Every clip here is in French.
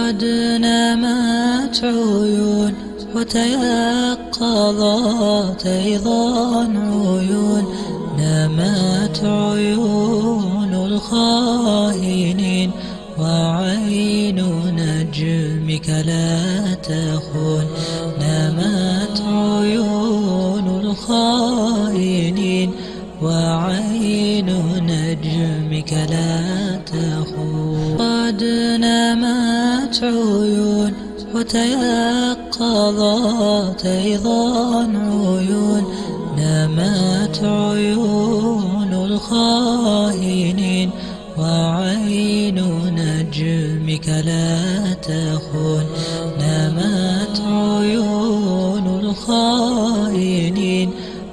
قد نامت عيون وتيقظت أيضا عيون، نامت عيون الخائنين وعين نجمك لا تخون، نامت عيون الخائنين وعين نجمك لا تخون. قد نامت عيون وتيقظت أيضا عيون، نامت عيون الخائنين وعين نجمك لا تخون، نامت عيون الخائنين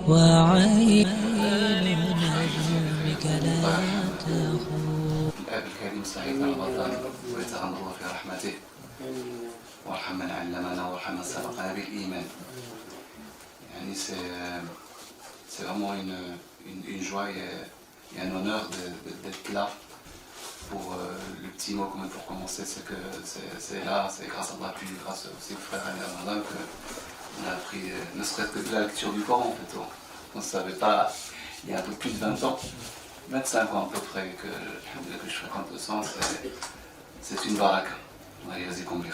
وعين نجمك لا تخون. الآب الكريم سعيد الغضب ويتغمر في رحمته، وارحم من علمنا وارحم من سبقنا بالإيمان. Yani c'est vraiment une joie et un honneur d'être là pour le petit mot pour commencer, c'est que c'est là, c'est grâce à Allah, puis grâce aussi au frère Alain Ramadan qu'on a appris, ne serait-ce que de la lecture du Coran en fait. On ne savait pas, il y a un peu plus de 20 ans, 25 ans à peu près que je fréquente le centre, c'est une baraka. Allez, vas-y, combien.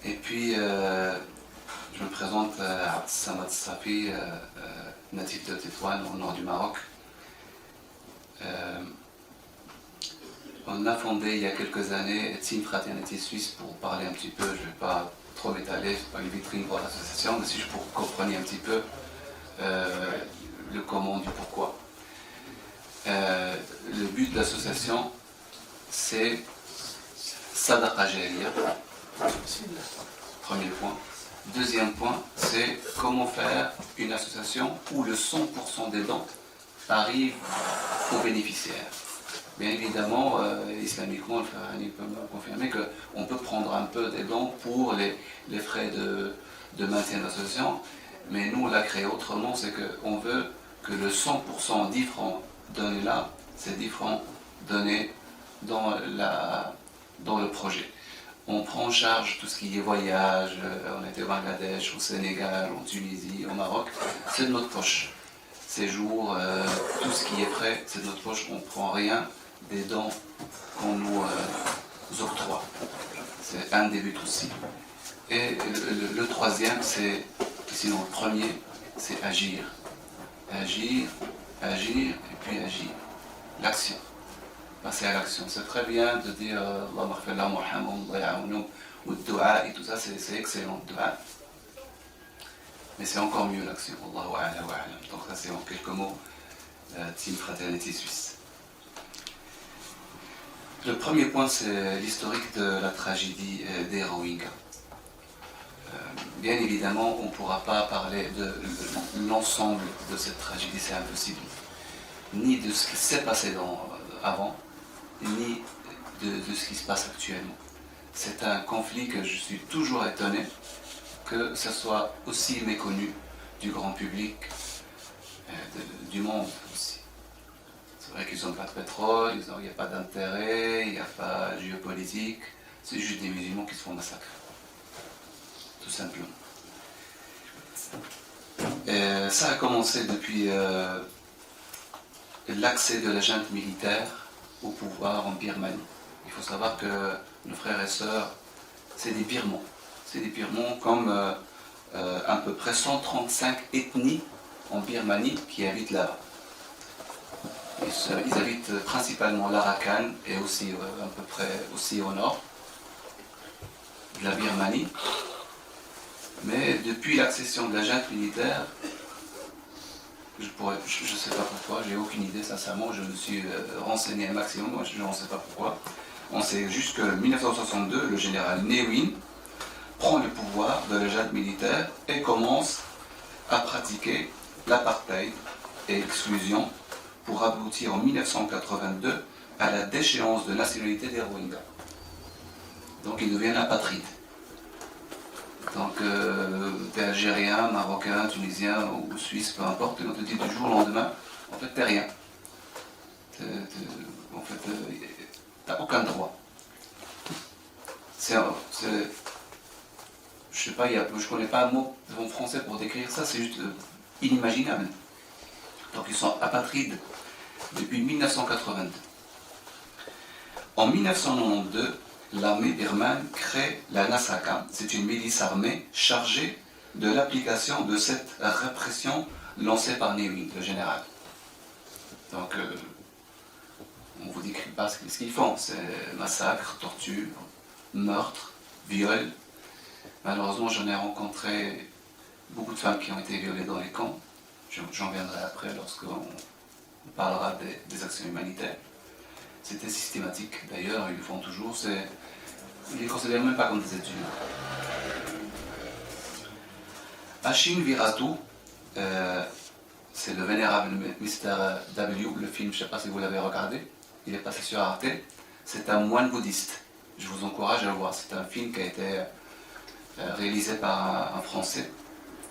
Et puis, je me présente à Abd Samad Safi, natif de Tétouan, au nord du Maroc. On a fondé il y a quelques années Team Fraternité Suisse pour parler un petit peu, je ne vais pas trop m'étaler, ce n'est pas une vitrine pour l'association, mais si je pour que vous compreniez un petit peu le comment, du pourquoi. Le but de l'association, c'est Sadaqa Jariya, premier point. Deuxième point, c'est comment faire une association où le 100% des dons arrive aux bénéficiaires. Bien évidemment, islamiquement, le frère Hani peut me confirmer qu'on peut prendre un peu des dons pour les frais de maintien de l'association, mais nous on l'a créé autrement, c'est qu'on veut que le 100% 10 francs donnés là, c'est 10 francs donnés dans le projet. On prend en charge tout ce qui est voyage, on était au Bangladesh, au Sénégal, en Tunisie, au Maroc, c'est de notre poche. Séjour, tout ce qui est prêt, c'est de notre poche, on ne prend rien des dons qu'on nous octroie. C'est un des buts aussi. Et le troisième, c'est, sinon le premier, c'est agir. Agir, agir et puis agir. L'action. Passer à l'action. C'est très bien de dire Allahumma ighfir lahum warhamhum ou le dua et tout ça, c'est excellent le dua. Mais c'est encore mieux l'action. Allahu a'la wa a'lam. Donc ça c'est en quelques mots Team Fraternité Suisse. Le premier point, c'est l'historique de la tragédie des Rohingyas. Bien évidemment, on ne pourra pas parler de l'ensemble de cette tragédie, c'est impossible. Ni de ce qui s'est passé avant, ni de ce qui se passe actuellement. C'est un conflit que je suis toujours étonné que ce soit aussi méconnu du grand public, du monde aussi. C'est vrai qu'ils n'ont pas de pétrole, il n'y a pas d'intérêt, il n'y a pas de géopolitique, c'est juste des musulmans qui se font massacrer. Tout simplement. Et ça a commencé depuis l'accès de la junte militaire au pouvoir en Birmanie. Il faut savoir que nos frères et sœurs, c'est des Birmans. C'est des Birmans comme à peu près 135 ethnies en Birmanie qui habitent là-bas. Ils habitent principalement l'Arakan et aussi à peu près aussi au nord de la Birmanie. Mais depuis l'accession de la junte militaire, je ne sais pas pourquoi, j'ai aucune idée sincèrement, je me suis renseigné un maximum, moi je ne sais pas pourquoi. On sait juste que 1962, le général Ne Win prend le pouvoir de la junte militaire et commence à pratiquer l'apartheid et l'exclusion pour aboutir en 1982 à la déchéance de nationalité des Rohingyas. Donc ils deviennent apatrides. Donc t'es algérien, marocain, tunisien ou suisse, peu importe, on te dit du jour au lendemain, en fait t'es rien. t'as aucun droit. Je sais pas, je connais pas un mot en français pour décrire ça, c'est juste inimaginable. Donc ils sont apatrides depuis 1982. En 1992, l'armée birmane crée la NASACA. C'est une milice armée chargée de l'application de cette répression lancée par Ne Win, le général. Donc, on ne vous décrit pas ce qu'ils font. C'est massacre, torture, meurtre, viol. Malheureusement, j'en ai rencontré beaucoup de femmes qui ont été violées dans les camps. J'en viendrai après lorsqu'on parlera des actions humanitaires. C'était systématique, d'ailleurs, ils le font toujours. Ils ne les considèrent même pas comme des êtres humains. Ashin Viratu, c'est le vénérable Mr. W, le film, je ne sais pas si vous l'avez regardé, il est passé sur Arte. C'est un moine bouddhiste. Je vous encourage à le voir. C'est un film qui a été réalisé par un Français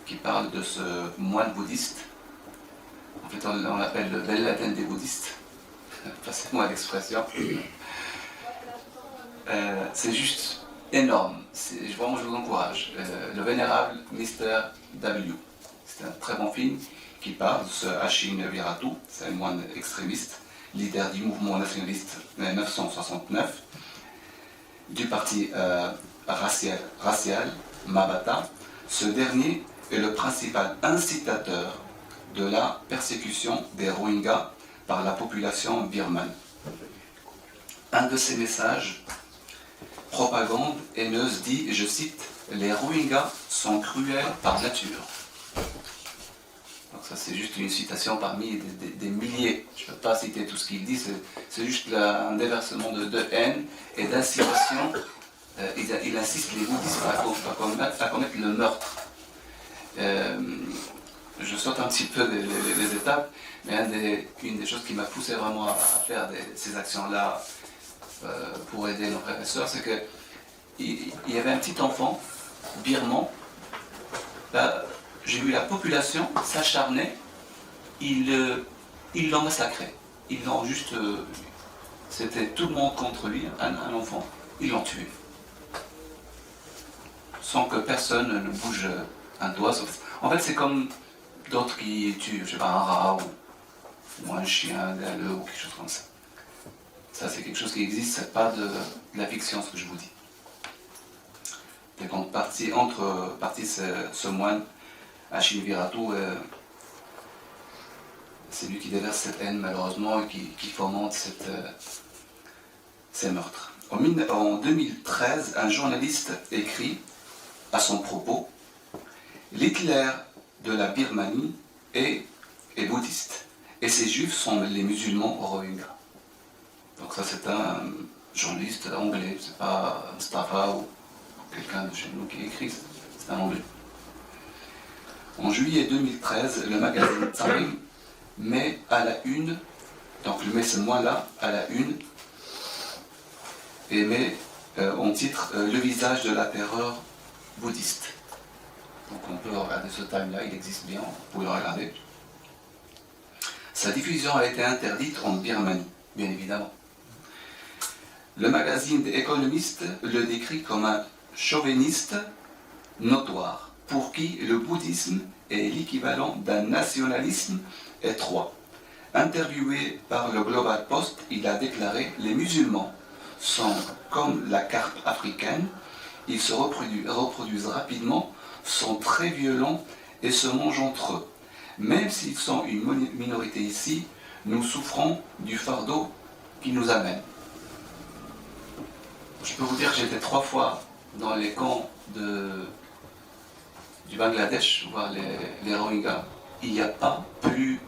qui parle de ce moine bouddhiste. En fait, on l'appelle le Ben Laden des bouddhistes. Passez-moi l'expression. C'est juste énorme. Vraiment, je vous encourage. Le vénérable Mr. W. C'est un très bon film qui parle de ce Ashin Viratu. C'est un moine extrémiste, leader du mouvement nationaliste 1969, du parti racial Mabata. Ce dernier est le principal incitateur de la persécution des Rohingyas par la population birmane. Un de ses messages, propagande haineuse, dit, et je cite, « Les Rohingyas sont cruels par nature ». Donc ça c'est juste une citation parmi des milliers. Je ne peux pas citer tout ce qu'il dit, c'est juste un déversement de haine et d'incitation. Il insiste les bouddhistes à commettre le meurtre. Je saute un petit peu les étapes, mais une des choses qui m'a poussé vraiment à faire ces actions-là pour aider nos frères et sœurs, c'est qu'il y avait un petit enfant birman. Là, j'ai vu la population s'acharner, ils l'ont massacré. Ils l'ont juste. C'était tout le monde contre lui, un enfant. Ils l'ont tué. Sans que personne ne bouge un doigt. En fait, c'est comme d'autres qui tuent, je sais pas, un rat ou un chien, un galeux ou quelque chose comme ça. Ça, c'est quelque chose qui existe, c'est pas de la fiction, ce que je vous dis. Et quand parti ce moine, Ashin Viratu, c'est lui qui déverse cette haine, malheureusement, et qui fomente ces meurtres. En 2013, un journaliste écrit à son propos « L'Hitler de la Birmanie est bouddhiste, et ces juifs sont les musulmans Rohingyas ». Donc ça c'est un journaliste anglais, c'est pas Mustafa ou quelqu'un de chez nous qui écrit, c'est un anglais. En juillet 2013, le magazine Time met à la une, donc le met ce mois-là à la une, et met en titre le visage de la terreur bouddhiste. Donc on peut regarder ce Time-là, il existe bien, vous pouvez le regarder. Sa diffusion a été interdite en Birmanie, bien évidemment. Le magazine The Economist le décrit comme un chauviniste notoire, pour qui le bouddhisme est l'équivalent d'un nationalisme étroit. Interviewé par le Global Post, il a déclaré « Les musulmans sont comme la carpe africaine, ils se reproduisent rapidement, sont très violents et se mangent entre eux. Même s'ils sont une minorité ici, nous souffrons du fardeau qui nous amène. » Je peux vous dire que j'étais 3 fois dans les camps du Bangladesh, voir les Rohingyas. Il n'y a pas plus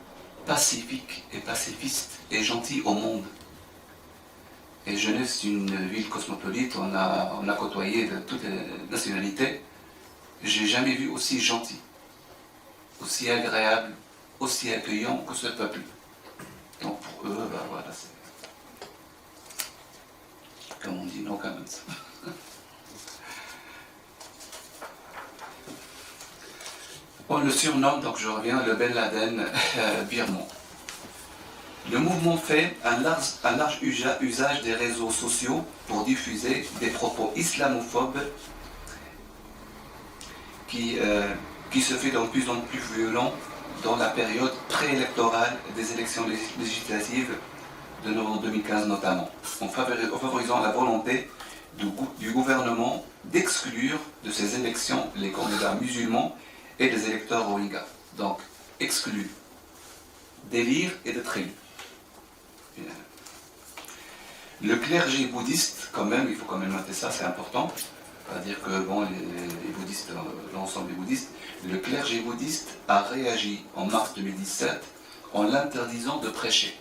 pacifique et pacifiste et gentil au monde. Et Genève, c'est une ville cosmopolite, on a côtoyé de toutes les nationalités. J'ai jamais vu aussi gentil, aussi agréable, aussi accueillant que ce peuple. Donc pour eux, ben voilà, c'est comme on dit, no comments. On le surnomme, donc je reviens, le Ben Laden birman. Le mouvement fait un large usage des réseaux sociaux pour diffuser des propos islamophobes qui se fait de plus en plus violent dans la période préélectorale des élections législatives de novembre 2015 notamment, en favorisant la volonté du gouvernement d'exclure de ces élections les candidats musulmans et les électeurs rohingyas. Donc, exclus d'élire et d'être élus. Le clergé bouddhiste, quand même, il faut quand même noter ça, c'est important. C'est-à-dire que bon, les bouddhistes, l'ensemble des bouddhistes, le clergé bouddhiste a réagi en mars 2017 en l'interdisant de prêcher.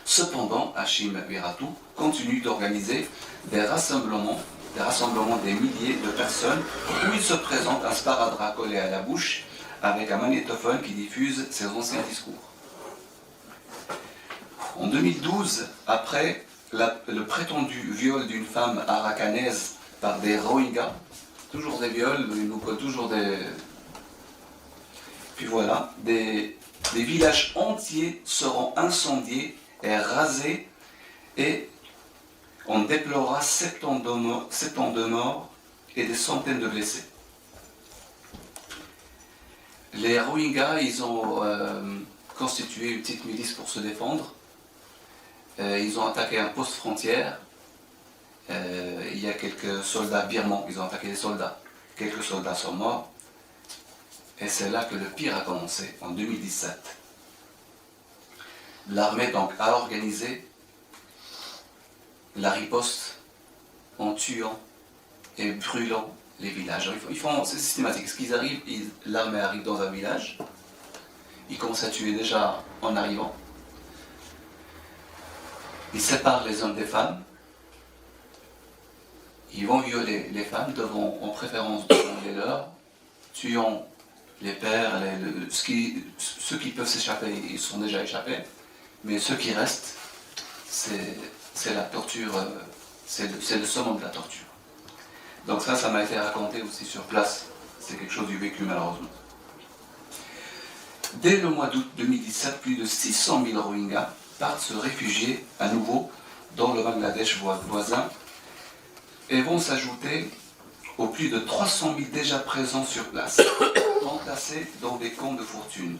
Cependant, Hashim Viratu continue d'organiser des rassemblements des milliers de personnes où il se présente un sparadrap collé à la bouche avec un magnétophone qui diffuse ses anciens discours. En 2012, après le prétendu viol d'une femme arakanaise par des Rohingyas, toujours des viols, ils nous collent toujours des... Puis voilà, des villages entiers seront incendiés et rasés et on déplorera 72 morts et des centaines de blessés. Les Rohingyas, ils ont constitué une petite milice pour se défendre. Ils ont attaqué un poste frontière. Il y a quelques soldats birmans, ils ont attaqué des soldats. Quelques soldats sont morts. Et c'est là que le pire a commencé, en 2017. L'armée donc a organisé la riposte en tuant et brûlant les villages. C'est systématique. Ce qu'ils arrivent, l'armée arrive dans un village, ils commencent à tuer déjà en arrivant. Ils séparent les hommes des femmes. Ils vont violer les femmes, en préférence devant les leurs, tuant les pères, ceux qui peuvent s'échapper, ils sont déjà échappés, mais ceux qui restent, c'est la torture, c'est le summum de la torture. Donc ça m'a été raconté aussi sur place, c'est quelque chose du vécu malheureusement. Dès le mois d'août 2017, plus de 600 000 Rohingyas partent se réfugier à nouveau dans le Bangladesh voisin et vont s'ajouter aux plus de 300 000 déjà présents sur place, entassés dans des camps de fortune.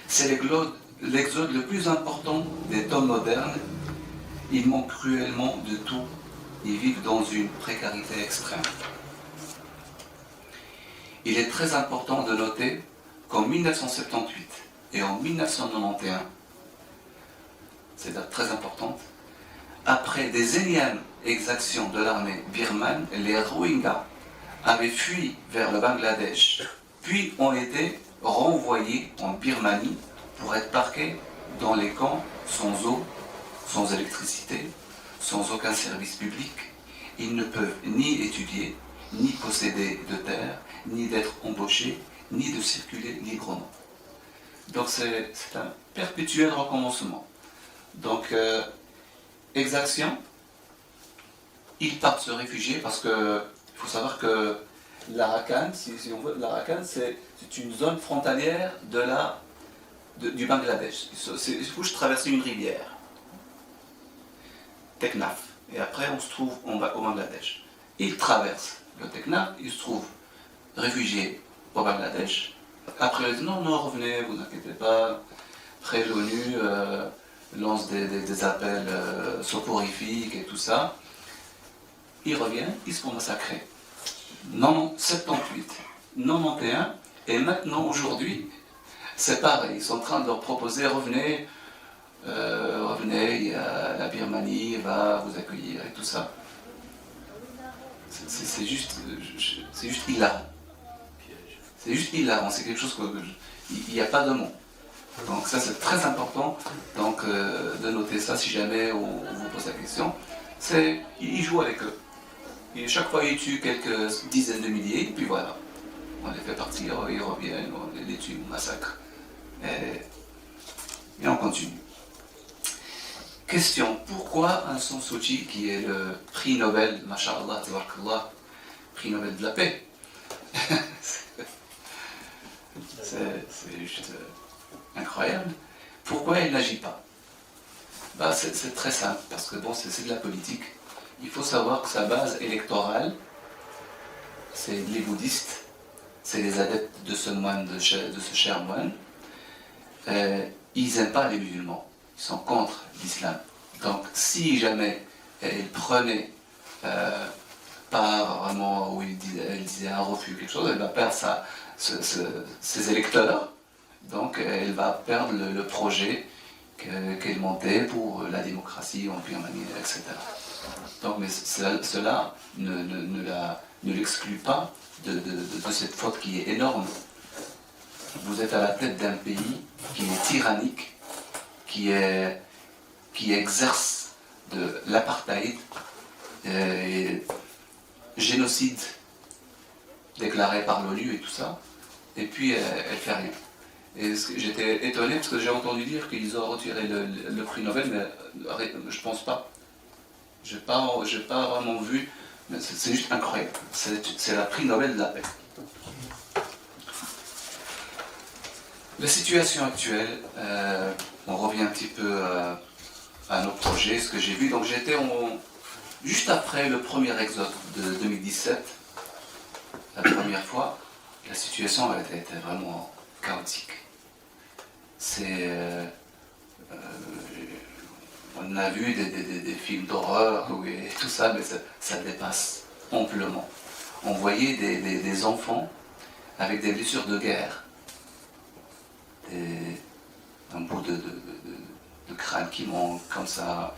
C'est l'exode le plus important des temps modernes. Ils manquent cruellement de tout. Ils vivent dans une précarité extrême. Il est très important de noter qu'en 1978 et en 1991, c'est date très importante, après des énièmes exactions de l'armée birmane, les Rohingyas avaient fui vers le Bangladesh, puis ont été renvoyés en Birmanie pour être parqués dans les camps sans eau, sans électricité, sans aucun service public. Ils ne peuvent ni étudier, ni posséder de terre, ni d'être embauchés, ni de circuler librement. Donc c'est un perpétuel recommencement. Donc, exaction, ils partent se réfugier parce que il faut savoir que l'Arakan, si on veut, l'Arakan c'est une zone frontalière du Bangladesh. Il faut traverser une rivière, Teknaf, et après on se trouve au Bangladesh. Ils traversent le Teknaf, ils se trouvent réfugiés au Bangladesh. Après ils disent non, revenez, vous inquiétez pas. Après l'ONU lance des appels soporifiques et tout ça. Ils reviennent, ils se font massacrer. 78, 91, et maintenant, aujourd'hui, c'est pareil. Ils sont en train de leur proposer, revenez, la Birmanie va vous accueillir et tout ça. C'est juste hilarant. C'est juste hilarant, c'est quelque chose que... Il n'y a pas de mots. Donc ça c'est très important donc, de noter ça si jamais on vous pose la question. Ils jouent avec eux. Et chaque fois ils tuent quelques dizaines de milliers, puis voilà. On les fait partir, ils reviennent, on les tue, on massacre. Et on continue. Question, pourquoi Aung San Suu Kyi, qui est le prix Nobel, Masha'Allah, Tabarakallah, prix Nobel de la paix, c'est juste incroyable. Pourquoi il n'agit pas? C'est très simple, parce que bon, c'est de la politique. Il faut savoir que sa base électorale, c'est les bouddhistes, c'est les adeptes de ce moine, de ce cher moine. Ils n'aiment pas les musulmans, ils sont contre l'islam. Donc si jamais ils prenaient par un moment où il disait un refus, quelque chose, elle va perdre ses électeurs, donc elle va perdre le projet qu'elle montait pour la démocratie en Birmanie, etc. Donc, mais cela ne l'exclut pas de cette faute qui est énorme. Vous êtes à la tête d'un pays qui est tyrannique, qui exerce de l'apartheid, génocide déclaré par l'ONU et tout ça, et puis elle fait rien. Et j'étais étonné parce que j'ai entendu dire qu'ils ont retiré le prix Nobel, mais je pense pas. J'ai pas vraiment vu, mais c'est juste incroyable. C'est la prix Nobel de la paix. La situation actuelle, on revient un petit peu à nos projets, ce que j'ai vu. Donc j'étais juste après le premier exode de 2017, la première fois, la situation était vraiment chaotique. On a vu des films d'horreur et tout ça, mais ça dépasse amplement. On voyait des enfants avec des blessures de guerre, un bout de crâne qui monte comme ça.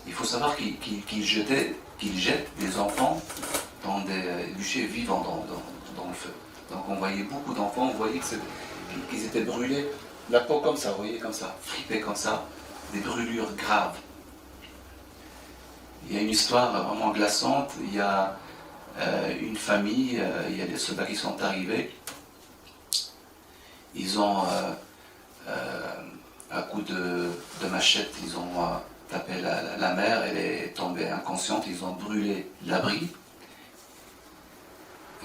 Il faut savoir qu'ils jettent des enfants dans des bûchers vivants dans le feu. Donc on voyait beaucoup d'enfants, on voyait qu'ils étaient brûlés, la peau comme ça, vous voyez, comme ça, fripée comme ça, des brûlures graves. Il y a une histoire vraiment glaçante. Il y a une famille, il y a des soldats qui sont arrivés. Ils ont, à coup de machette, ils ont tapé la mère, elle est tombée inconsciente, ils ont brûlé l'abri.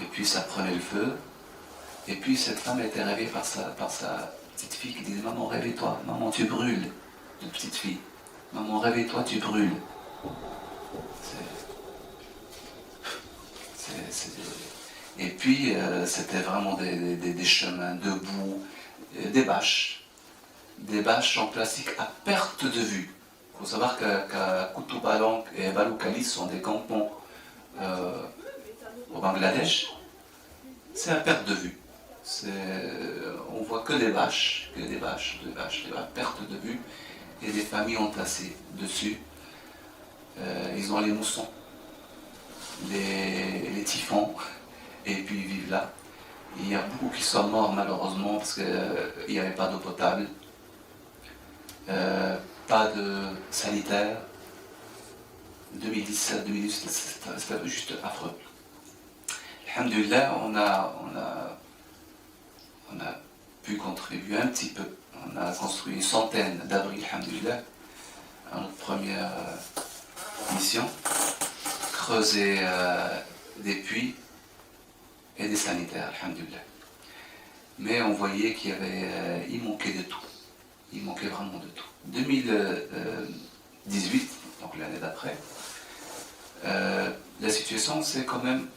Et puis ça prenait le feu. Et puis cette femme était réveillée par sa petite fille qui disait « Maman, réveille-toi, maman, tu brûles ». Une petite fille. « Maman, réveille-toi, tu brûles ». Et puis c'était vraiment des chemins debout, des bâches en plastique à perte de vue. Il faut savoir qu'à Kutupalong et Baloukali sont des campements au Bangladesh, c'est à perte de vue. On voit que des bâches, à perte de vue, et des familles entassées dessus. Ils ont les moussons, les typhons, et puis ils vivent là. Il y a beaucoup qui sont morts malheureusement parce qu'il n'y avait pas d'eau potable, pas de sanitaire. 2017-2018, c'était juste affreux. Alhamdulillah, on a pu contribuer un petit peu. On a construit une centaine d'abris, alhamdulillah, à notre première mission. Creuser des puits et des sanitaires, alhamdulillah. Mais on voyait il manquait de tout. Il manquait vraiment de tout. 2018, donc l'année d'après, la situation s'est quand même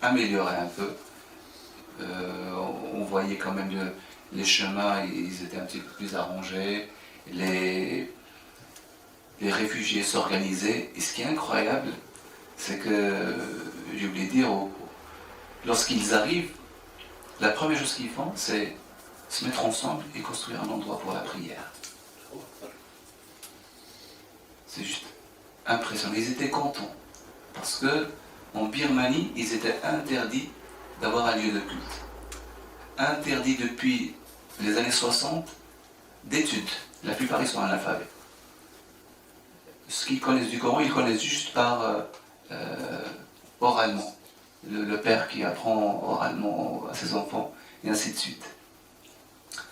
améliorée un peu. On voyait quand même les chemins, ils étaient un petit peu plus arrangés. Les réfugiés s'organisaient. Et ce qui est incroyable, c'est que, j'ai oublié de dire, lorsqu'ils arrivent, la première chose qu'ils font, c'est se mettre ensemble et construire un endroit pour la prière. C'est juste impressionnant. Ils étaient contents. Parce que en Birmanie, ils étaient interdits d'avoir un lieu de culte. Interdits depuis les années 60 d'études. La plupart, ils sont analphabètes. Ce qu'ils connaissent du Coran, ils connaissent juste par oralement. Le père qui apprend oralement à ses enfants, et ainsi de suite.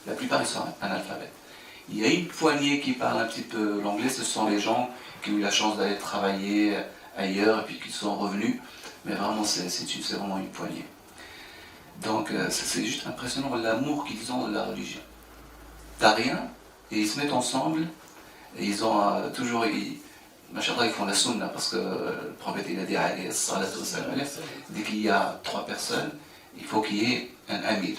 La plupart, ils sont analphabètes. Il y a une poignée qui parle un petit peu l'anglais, ce sont les gens qui ont eu la chance d'aller travailler ailleurs et puis qui sont revenus, mais vraiment, c'est vraiment une poignée. Donc, c'est juste impressionnant l'amour qu'ils ont de la religion. T'as rien, et ils se mettent ensemble, et ils ont toujours, machallah, ils font la sunna, parce que le prophète il a dit, dès qu'il y a 3 personnes, il faut qu'il y ait un amir.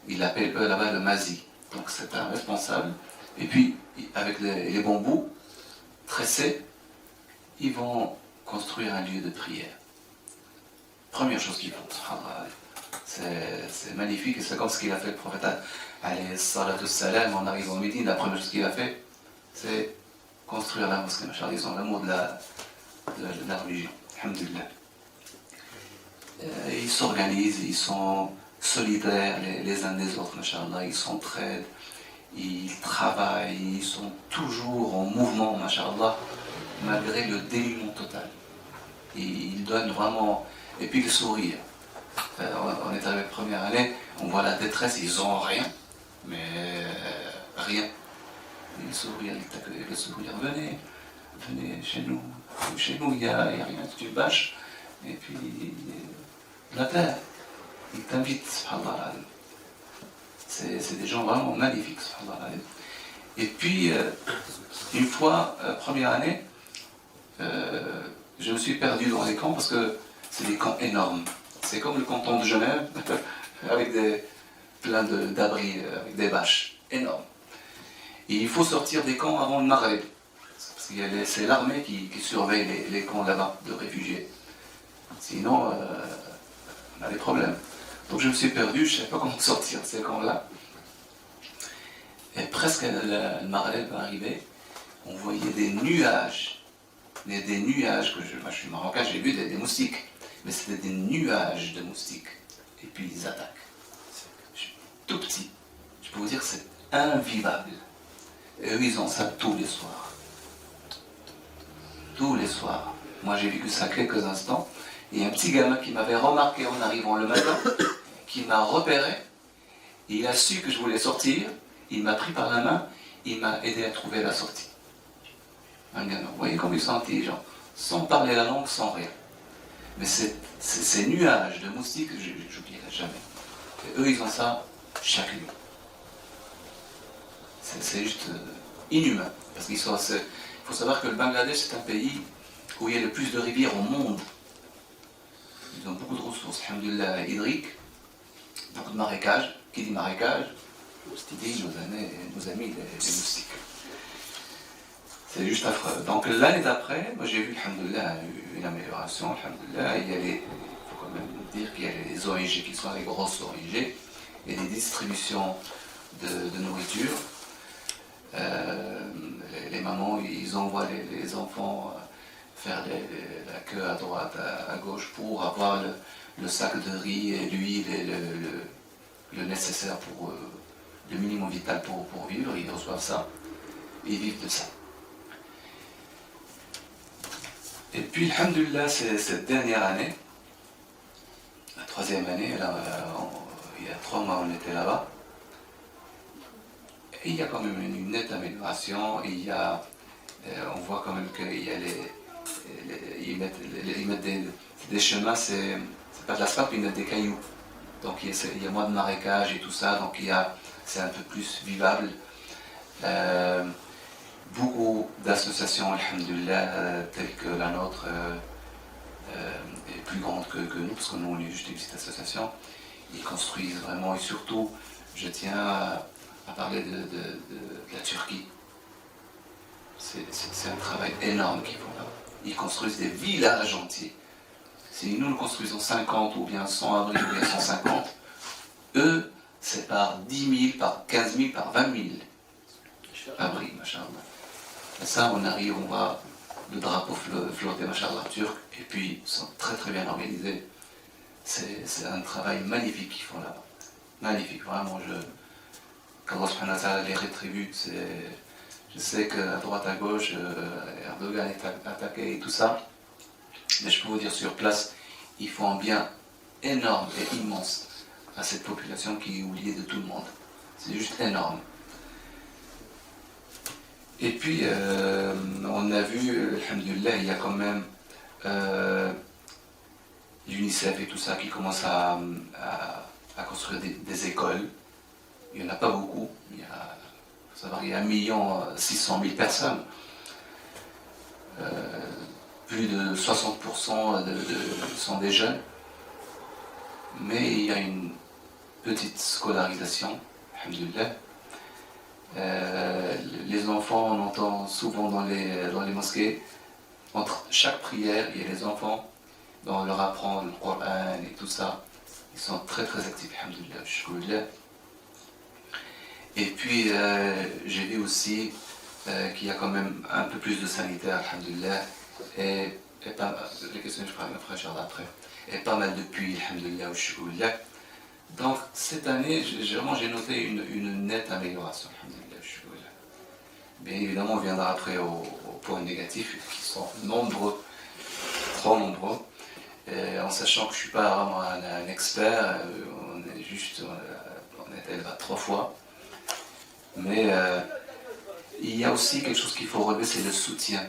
Il appelle eux là-bas le mazi, donc c'est un responsable, et puis avec les bambous tressés, ils vont construire un lieu de prière. Première chose qu'ils font, c'est magnifique, et c'est comme ce qu'il a fait le prophète alayhi salatu salam, en arrivant au Médine, la première chose qu'il a fait, c'est construire la mosquée, machallah, ils ont l'amour de la religion, alhamdulillah. Ils s'organisent, ils sont solidaires les uns des autres, machallah, ils s'entraident, ils travaillent, ils sont toujours en mouvement, machallah, malgré le dénuement total. Ils donnent vraiment, et puis le sourire. On est arrivé la première année, on voit la détresse, ils n'ont rien, mais rien. Ils sourient, le sourire, venez chez nous il n'y a rien, tu bâches, et puis la terre, ils t'invitent, subhanallah. C'est des gens vraiment magnifiques, subhanallah. Et puis, une fois, première année, je me suis perdu dans les camps parce que c'est des camps énormes. C'est comme le canton de Genève, avec plein d'abris, avec des bâches énormes. Et il faut sortir des camps avant le Maghreb. Parce que c'est l'armée qui surveille les camps là-bas de réfugiés. Sinon, on a des problèmes. Donc je me suis perdu, je ne savais pas comment sortir de ces camps-là. Et presque le Maghreb arrivait, on voyait des nuages. Des nuages, moi je suis marocain, j'ai vu des moustiques. Mais c'était des nuages de moustiques. Et puis ils attaquent. Je suis tout petit. Je peux vous dire que c'est invivable. Et eux, ils ont ça tous les soirs. Tous les soirs. Moi, j'ai vécu ça quelques instants. Et un petit gamin qui m'avait remarqué en arrivant le matin, qui m'a repéré, et il a su que je voulais sortir, il m'a pris par la main, il m'a aidé à trouver la sortie. Un gamin. Vous voyez comme ils sont intelligents, sans parler la langue, sans rien. Mais ces nuages de moustiques, je n'oublierai jamais. Et eux, ils ont ça chaque nuit. C'est juste inhumain. Parce qu'il faut savoir que le Bangladesh, c'est un pays où il y a le plus de rivières au monde. Ils ont beaucoup de ressources, alhamdoulilah, hydriques, beaucoup de marécages. Qui dit marécage, dit nos amis, les moustiques. C'est juste affreux. Donc l'année d'après, moi j'ai vu, alhamdoulilah, une amélioration, alhamdoulilah. Il faut quand même dire qu'il y a les ONG qui sont les grosses ONG, et des distributions de nourriture. Les mamans, ils envoient les enfants faire la queue à droite, à gauche, pour avoir le sac de riz et l'huile et le nécessaire pour le minimum vital pour vivre. Ils reçoivent ça et ils vivent de ça. Et puis, alhamdoulilah, cette dernière année, la 3e année, là, il y a 3 mois on était là-bas, et il y a quand même une nette amélioration. On voit quand même qu'il y a ils mettent des chemins, c'est pas de l'asphalte, ils mettent des cailloux. Donc il y a moins de marécages et tout ça, donc c'est un peu plus vivable. Beaucoup d'associations, alhamdoulilah, telles que la nôtre, est plus grande que nous, parce que nous on est juste une petite association. Ils construisent vraiment, et surtout, je tiens à parler de la Turquie. C'est un travail énorme qu'ils font là. Ils construisent des villages entiers. Si nous construisons 50 ou bien 100 abris ou bien 150, eux, c'est par 10 000, par 15 000, par 20 000 abris, machallah. Et ça, on arrive, on voit le drapeau flotter, machallah, turc, et puis ils sont très très bien organisés. C'est un travail magnifique qu'ils font là-bas. Magnifique, vraiment. Qu'Allah subhanahu wa ta'ala les rétribue. Je sais qu'à droite à gauche, Erdogan est attaqué et tout ça. Mais je peux vous dire, sur place, ils font un bien énorme et immense à cette population qui est oubliée de tout le monde. C'est juste énorme. Et puis, on a vu, alhamdoulilah, il y a quand même l'UNICEF et tout ça qui commence à construire des écoles. Il n'y en a pas beaucoup, il y a faut savoir qu'il y a 1,6 million personnes. Plus de 60% sont des jeunes. Mais il y a une petite scolarisation, alhamdoulilah. Les enfants, on entend souvent dans les mosquées, entre chaque prière, il y a les enfants, on leur apprend le Coran et tout ça. Ils sont très très actifs, alhamdoulilah. Et puis j'ai vu aussi qu'il y a quand même un peu plus de sanitaire, alhamdoulilah, et pas, les questions je ferai après, et pas mal de puits, alhamdoulilah, alhamdoulilah. Donc cette année, j'ai noté une nette amélioration, alhamdoulilah, alhamdoulilah. Bien évidemment, on viendra après aux points négatifs qui sont nombreux, trop nombreux, en sachant que je ne suis pas vraiment un expert, on est élève à 3 fois. Mais il y a aussi quelque chose qu'il faut relever, c'est le soutien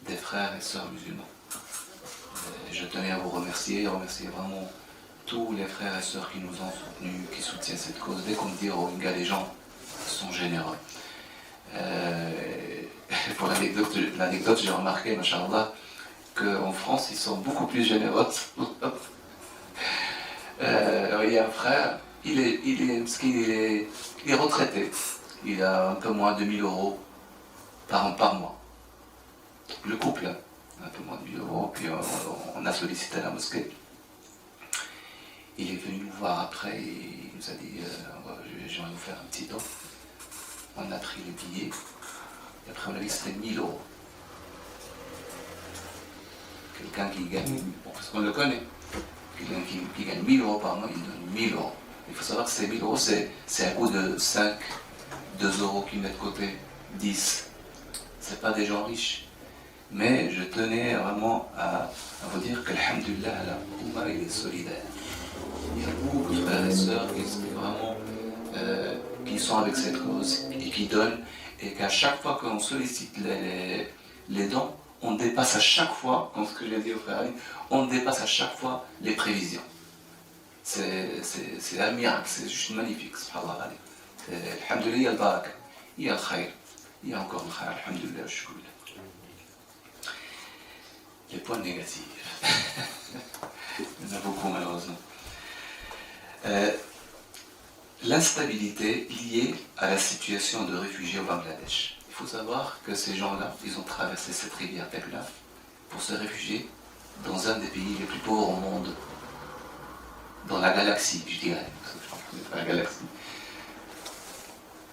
des frères et sœurs musulmans. Je tenais à vous remercier vraiment tous les frères et sœurs qui nous ont soutenus, qui soutiennent cette cause. Dès qu'on dit au Rohingya, les gens sont généreux. Pour l'anecdote, j'ai remarqué, machallah, qu'en France, ils sont beaucoup plus généreux. Il y a un frère, il est retraité. Il a un peu moins de 1 000 euros par mois. Le couple, un peu moins de 1 000 euros, puis on a sollicité la mosquée. Il est venu nous voir après et il nous a dit j'aimerais vous faire un petit don. On a pris le billet et après on a vu que c'était 1 000 euros. Quelqu'un qui gagne, parce qu'on le connaît, quelqu'un qui gagne 1 000 euros par mois, il donne 1 000 euros. Il faut savoir que ces 1 000 euros, c'est un coût de 5, 2 euros qu'il met de côté, 10. C'est pas des gens riches. Mais je tenais vraiment à vous dire que, alhamdoulilah, la Oumma, il est solidaire. Il y a beaucoup de frères et sœurs qui sont avec cette cause et qui donnent, et qu'à chaque fois qu'on sollicite les dons, on dépasse à chaque fois, comme ce que j'ai dit au frère Ali, on dépasse à chaque fois les prévisions. C'est un miracle, c'est juste magnifique, subhanallah. Alhamdoulilah, il y a le baraka, il y a le khayr, il y a encore le khayr, alhamdoulilah, shukoulah. Les points négatifs. Il y en a beaucoup malheureusement. L'instabilité liée à la situation de réfugiés au Bangladesh. Il faut savoir que ces gens-là, ils ont traversé cette rivière Pegla pour se réfugier dans un des pays les plus pauvres au monde, dans la galaxie, je dirais. Je ne connais pas la galaxie.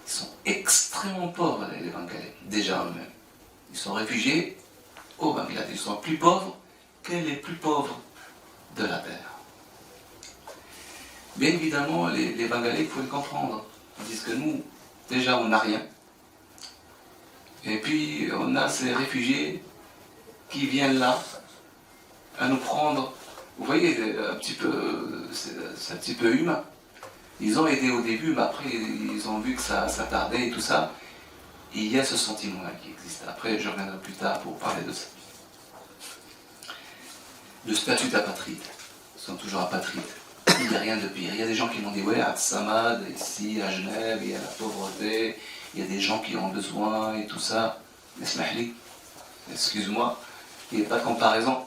Ils sont extrêmement pauvres, les Bangladais, déjà eux-mêmes. Ils sont réfugiés au Bangladesh. Ils sont plus pauvres que les plus pauvres de la Terre. Bien évidemment, les Bangladais, il faut les comprendre. Tandis que nous, déjà, on n'a rien. Et puis, on a ces réfugiés qui viennent là à nous prendre. Vous voyez, un petit peu, c'est un petit peu humain. Ils ont aidé au début, mais après, ils ont vu que ça tardait et tout ça. Et il y a ce sentiment-là qui existe. Après, je reviendrai plus tard pour parler de ça. Le statut d'apatride. Ils sont toujours apatrides. Il n'y a rien de pire. Il y a des gens qui m'ont dit, ouais, à Samad, ici, à Genève, il y a la pauvreté, il y a des gens qui ont besoin et tout ça. Mais smahli, excuse-moi, il n'y a pas de comparaison.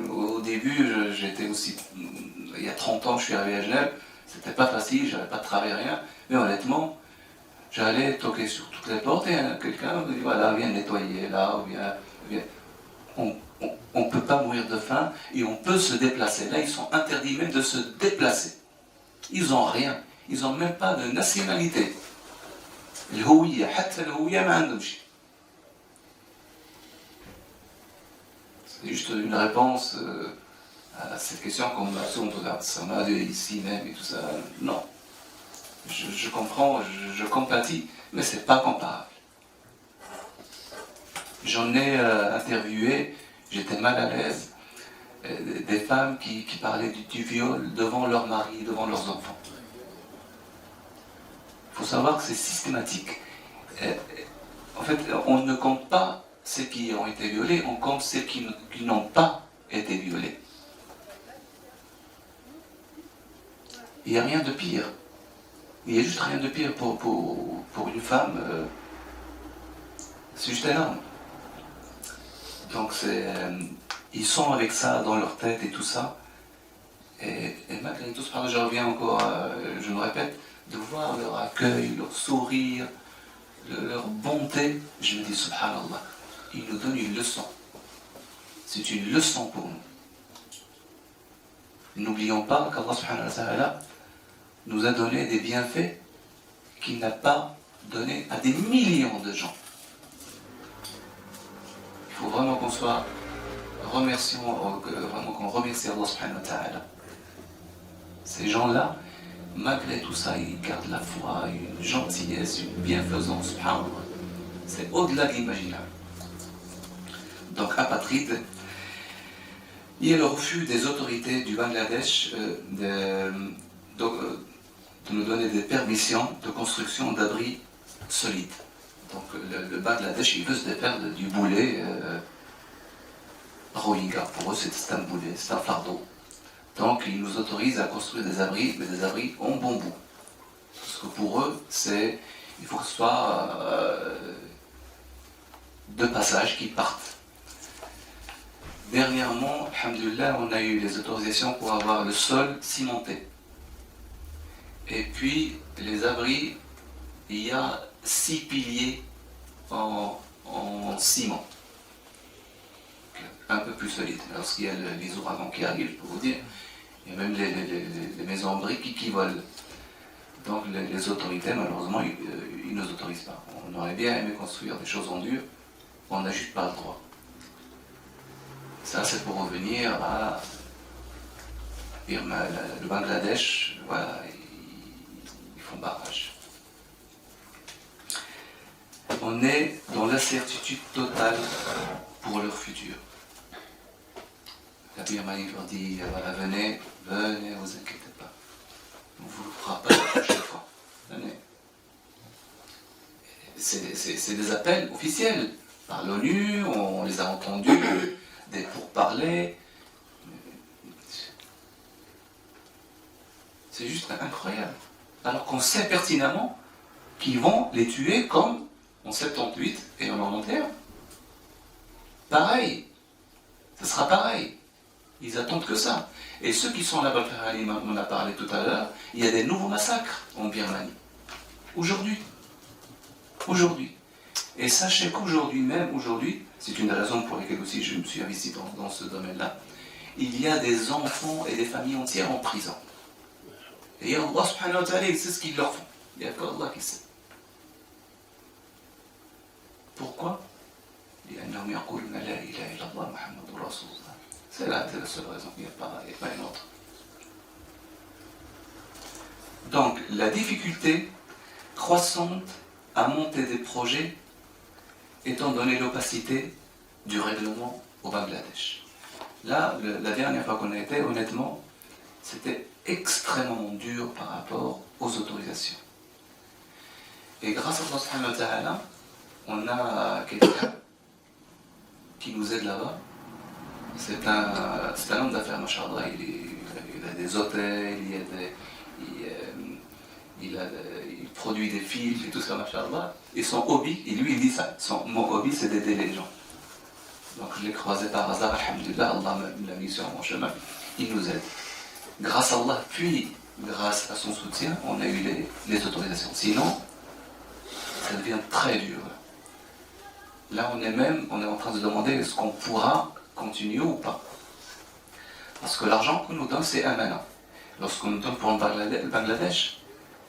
Au début, j'étais aussi, il y a 30 ans, je suis arrivé à Genève, c'était pas facile, j'avais pas de travail, rien, mais honnêtement, j'allais toquer sur toutes les portes et quelqu'un me dit, voilà, viens nettoyer là, ou viens. On ne peut pas mourir de faim et on peut se déplacer. Là, ils sont interdits même de se déplacer. Ils n'ont rien. Ils n'ont même pas de nationalité. الهوية حتى الهوية ما عندهم شيء. C'est juste une réponse à cette question qu'on m'a souvent posée. Ça m'a ici même et tout ça. Non. Je comprends, je compatis, mais c'est pas comparable. J'en ai interviewé, j'étais mal à l'aise, des femmes qui parlaient du viol devant leur mari, devant leurs enfants. Il faut savoir que c'est systématique. En fait, on ne compte pas ceux qui ont été violés, on compte ceux qui n'ont pas été violés. Il n'y a rien de pire. Il n'y a juste rien de pire pour une femme, c'est juste énorme. Donc ils sont avec ça dans leur tête et tout ça. Et malgré tout, je reviens encore, je me répète, de voir leur accueil, leur sourire, leur bonté, je me dis subhanallah, ils nous donnent une leçon. C'est une leçon pour nous. N'oublions pas qu'Allah subhanahu wa ta'ala nous a donné des bienfaits qu'il n'a pas donné à des millions de gens. Il faut vraiment qu'on soit remerciant, vraiment qu'on remercie Allah subhanahu wa ta'ala. Ces gens-là, malgré tout ça, ils gardent la foi, une gentillesse, une bienfaisance, subhanallah. C'est au-delà de l'imaginable. Donc, apatride, il y a le refus des autorités du Bangladesh de nous donner des permissions de construction d'abris solides. Donc le Bangladesh, il veut se défaire du boulet Rohingya. Pour eux, c'est un boulet, c'est un fardeau. Donc ils nous autorisent à construire des abris, mais des abris en bambou. Parce que pour eux, il faut que ce soit deux passages qui partent. Dernièrement, alhamdoulilah, on a eu les autorisations pour avoir le sol cimenté. Et puis, les abris, il y a 6 piliers en ciment. Un peu plus solide. Lorsqu'il y a les ouragans qui arrivent, je peux vous dire, il y a même les maisons en briques qui volent. Donc les autorités, malheureusement, ils ne nous autorisent pas. On aurait bien aimé construire des choses en dur, on n'a juste pas le droit. Ça, c'est pour revenir à le Bangladesh, voilà, ils font barrage. On est dans l'incertitude totale pour leur futur. La Birmanie leur dit, voilà, venez, vous inquiétez pas. On ne vous fera pas la prochaine fois. Venez. C'est des appels officiels par l'ONU, on les a entendus, des pourparlers. C'est juste incroyable. Alors qu'on sait pertinemment qu'ils vont les tuer comme en 78 et en 91. Pareil. Ce sera pareil. Ils attendent que ça. Et ceux qui sont là-bas, on en a parlé tout à l'heure, il y a des nouveaux massacres en Birmanie. Aujourd'hui. Et sachez qu'aujourd'hui, même aujourd'hui, c'est une des raisons pour lesquelles aussi je me suis investi dans ce domaine-là, il y a des enfants et des familles entières en prison. Et Allah subhanahu wa ta'ala, il sait ce qu'ils leur font. Il n'y a qu'Allah qui sait. Pourquoi? C'est la seule raison, il n'y a pas une autre. Donc, la difficulté croissante à monter des projets étant donné l'opacité du règlement au Bangladesh. Là, la dernière fois qu'on a été, honnêtement, c'était extrêmement dur par rapport aux autorisations. Et grâce à Allah subhanahu wa ta'ala, on a quelqu'un qui nous aide là-bas. C'est un homme d'affaires, machallah. Il a des hôtels, il produit des films et tout ça, machallah. Et son hobby, et lui il dit ça, mon hobby c'est d'aider les gens. Donc je l'ai croisé par hasard, alhamdulillah, Allah me l'a mis sur mon chemin, il nous aide. Grâce à Allah, puis grâce à son soutien, on a eu les autorisations. Sinon, ça devient très dur. Là on est en train de demander est-ce qu'on pourra continuer ou pas. Parce que l'argent qu'on nous donne, c'est un mana. Lorsqu'on nous donne pour le Bangladesh,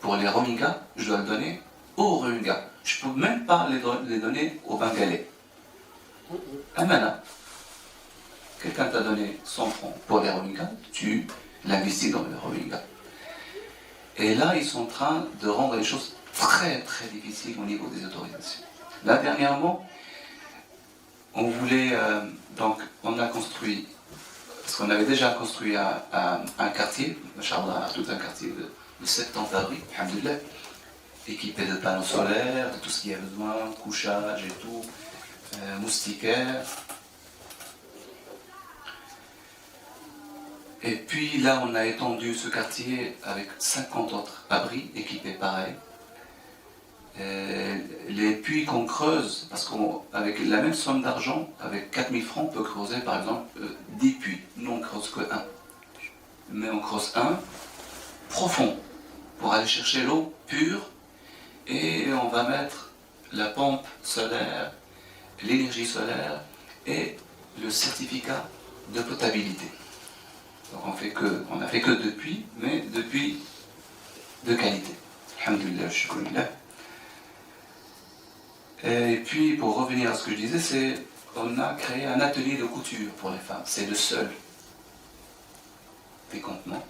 pour les Rohingyas, je dois le donner aux Rohingyas. Je ne peux même pas les donner aux Bengalais. Un mana. Quelqu'un t'a donné 100 francs pour les Rohingyas, tu l'investis dans les Rohingyas. Et là, ils sont en train de rendre les choses très très difficiles au niveau des autorisations. Là, dernièrement, on voulait, donc on a construit, parce qu'on avait déjà construit un quartier, machallah, tout un quartier de 70 abris, alhamdoulilah, équipé de panneaux solaires, de tout ce qu'il y a besoin, couchage et tout, moustiquaires. Et puis là, on a étendu ce quartier avec 50 autres abris équipés pareil. Les puits qu'on creuse, parce qu'avec la même somme d'argent, avec 4000 francs, on peut creuser par exemple 10 puits. Nous, on creuse que un. Mais on creuse un profond pour aller chercher l'eau pure et on va mettre la pompe solaire, l'énergie solaire et le certificat de potabilité. Donc on n'a fait que 2 puits, mais 2 puits de qualité. Alhamdulillah, shukrillah. Et puis pour revenir à ce que je disais, on a créé un atelier de couture pour les femmes. C'est le seul des campements.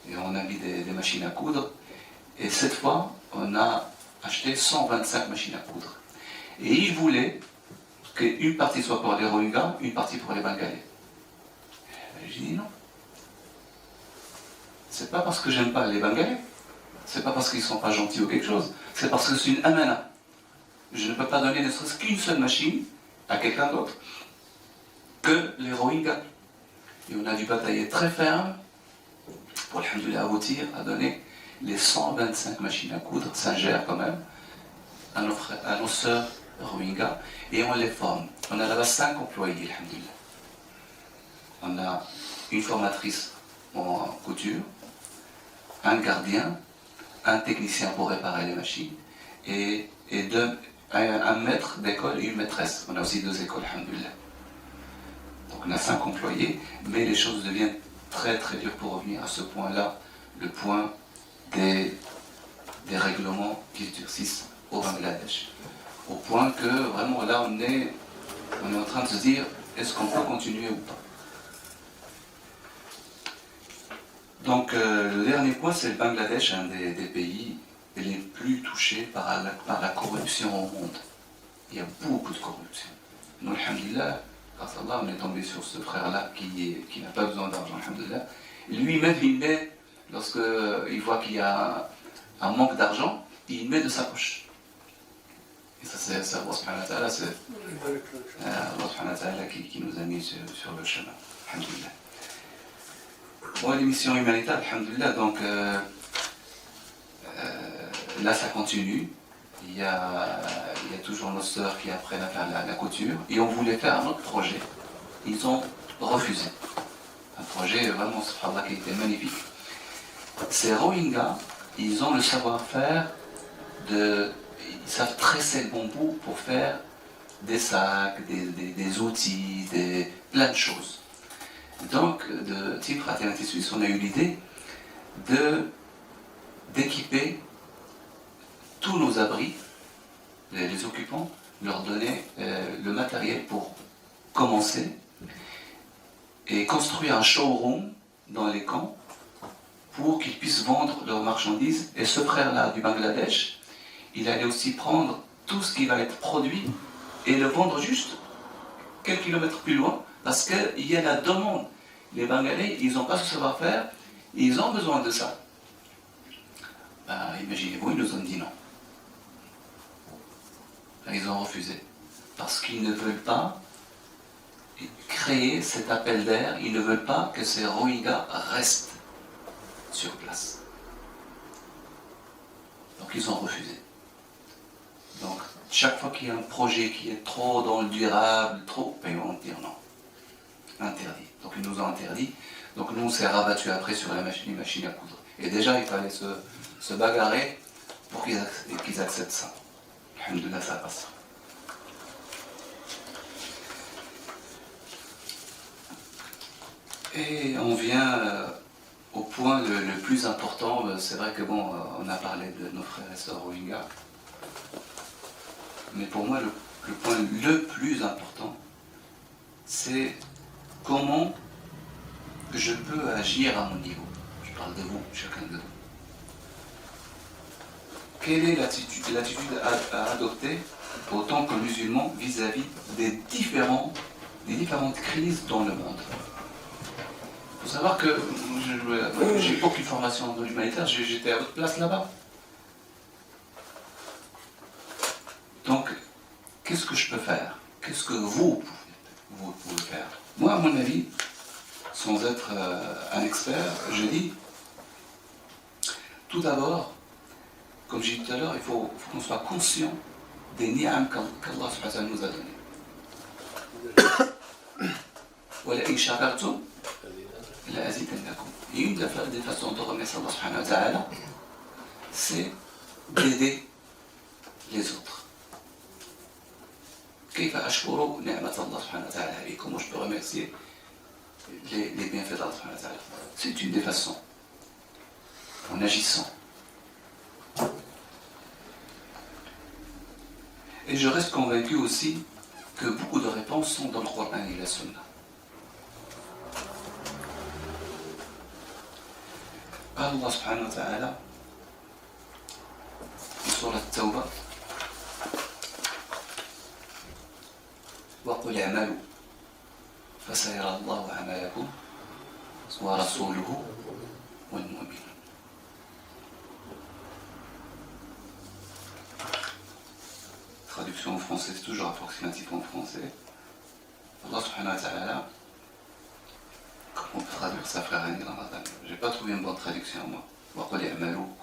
Et on a mis des machines à coudre. Et cette fois, on a acheté 125 machines à coudre. Et ils voulaient qu'une partie soit pour les Rohingyas, une partie pour les Bengalais. J'ai dit non. C'est pas parce que j'aime pas les Bengalais, c'est pas parce qu'ils sont pas gentils ou quelque chose, c'est parce que c'est une amana. Je ne peux pas donner ne serait-ce qu'une seule machine à quelqu'un d'autre que les Rohingyas. Et on a dû batailler très ferme pour, alhamdoulilah, aboutir à donner les 125 machines à coudre, ça gère quand même, à nos sœurs Rohingyas, et on les forme. On a là-bas 5 employés, alhamdoulilah. On a une formatrice en couture, un gardien, un technicien pour réparer les machines, et un maître d'école et une maîtresse. On a aussi 2 écoles, alhamdoulilah. Donc on a 5 employés, mais les choses deviennent très très dures pour revenir à ce point-là, le point des règlements qui se durcissent au Bangladesh. Au point que vraiment là on est en train de se dire, est-ce qu'on peut continuer ou pas? Donc le dernier point, c'est le Bangladesh, un des pays les plus touchés par la corruption au monde. Il y a beaucoup de corruption. Nous, alhamdulillah, grâce à Allah, on est tombé sur ce frère-là qui n'a pas besoin d'argent, alhamdulillah. Lui-même, il met, lorsqu'il voit qu'il y a un manque d'argent, il met de sa poche. Et ça, c'est Allah subhanahu wa ta'ala, c'est Allah subhanahu wa ta'ala qui nous a mis sur le chemin, alhamdulillah. Bon, les missions humanitaires, alhamdulillah, donc là ça continue. Il y a toujours nos sœurs qui apprennent à faire la couture. Et on voulait faire un autre projet. Ils ont refusé. Un projet vraiment, subhanallah, qui était magnifique. Ces Rohingyas, ils ont le savoir-faire ils savent tresser le bambou pour faire des sacs, des outils, plein de choses. Donc, de Team Fraternité Suisse, on a eu l'idée d'équiper tous nos abris, les occupants, leur donner le matériel pour commencer et construire un showroom dans les camps pour qu'ils puissent vendre leurs marchandises. Et ce frère-là du Bangladesh, il allait aussi prendre tout ce qui va être produit et le vendre juste quelques kilomètres plus loin, parce qu'il y a la demande. Les Bengalais, ils n'ont pas ce savoir-faire, ils ont besoin de ça. Imaginez-vous, ils nous ont dit non. Ils ont refusé. Parce qu'ils ne veulent pas créer cet appel d'air, ils ne veulent pas que ces Rohingyas restent sur place. Donc ils ont refusé. Donc chaque fois qu'il y a un projet qui est trop dans le durable, ils vont dire non. Interdit. Donc ils nous ont interdit. Donc nous on s'est rabattu après sur les machines à coudre. Et déjà il fallait se bagarrer pour qu'ils acceptent ça. Alhamdulillah, ça passe. Et on vient au point le plus important. C'est vrai que bon, on a parlé de nos frères et sœurs Rohingyas. Mais pour moi, le point le plus important, c'est comment je peux agir à mon niveau. Je parle de vous, chacun de vous. Quelle est l'attitude à adopter en tant que musulman vis-à-vis des différentes crises dans le monde? Il faut savoir que j'ai aucune formation dans l'humanitaire, j'étais à votre place là-bas. Donc, qu'est-ce que je peux faire? Qu'est-ce que vous pouvez faire? Moi, à mon avis, sans être un expert, je dis, tout d'abord, comme j'ai dit tout à l'heure, il faut qu'on soit conscient des ni'am qu'Allah subhanahu wa ta'ala nous a donnés. وَلَئِنْ شَكَرْتُمْ لَأَزِيدَنَّكُمْ. Et une des façons de remercier Allah subhanahu wa ta'ala, c'est d'aider les autres. كيف أشكر نعمة الله سبحانه وتعالى عليكم. Comment je peux remercier les bienfaits d'Allah subhanahu wa ta'ala. C'est une des façons, en agissant. Et je reste convaincu aussi que beaucoup de réponses sont dans le Coran et la Sunna. Allah subhanahu wa ta'ala, sur la Tawbah, وَقُلْ اعْمَلُوا فَسَيَرَى اللَّهُ عَمَلَكُمْ وَرَسُولُهُ وَالْمُؤْمِنُونَ. Traduction en français, c'est toujours approximatif en français. Allah subhanahu wa ta'ala, comment on peut traduire ça, frère Ramadan? J'ai pas trouvé une bonne traduction, moi.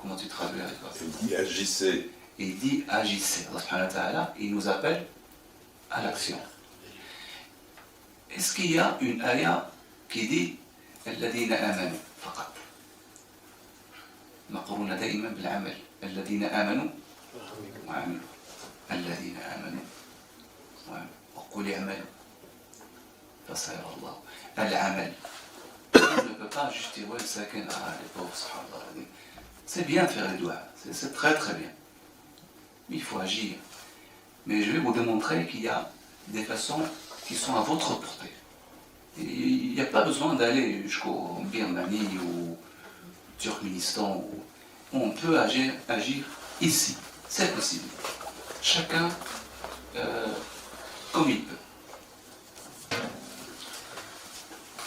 Comment tu traduis avec toi? Il dit agissez. Il dit agissez. Allah subhanahu wa ta'ala, il nous appelle à l'action. Est-ce qu'il y a une ayah qui dit الذين آمنوا فقط؟ مقرونة دائما بالعمل. الذين آمنوا وعملوا. الذين آمنوا وقل اعملوا فسيرى الله. العمل. On ne peut pas juste dire ouais, c'est les pauvres, subhanallah. C'est bien de faire les doigts, c'est très très bien. Mais il faut agir. Mais je vais vous démontrer qu'il y a des façons qui sont à votre portée. Il n'y a pas besoin d'aller jusqu'au Birmanie ou Turkménistan. On peut agir ici. C'est possible. Chacun comme il peut.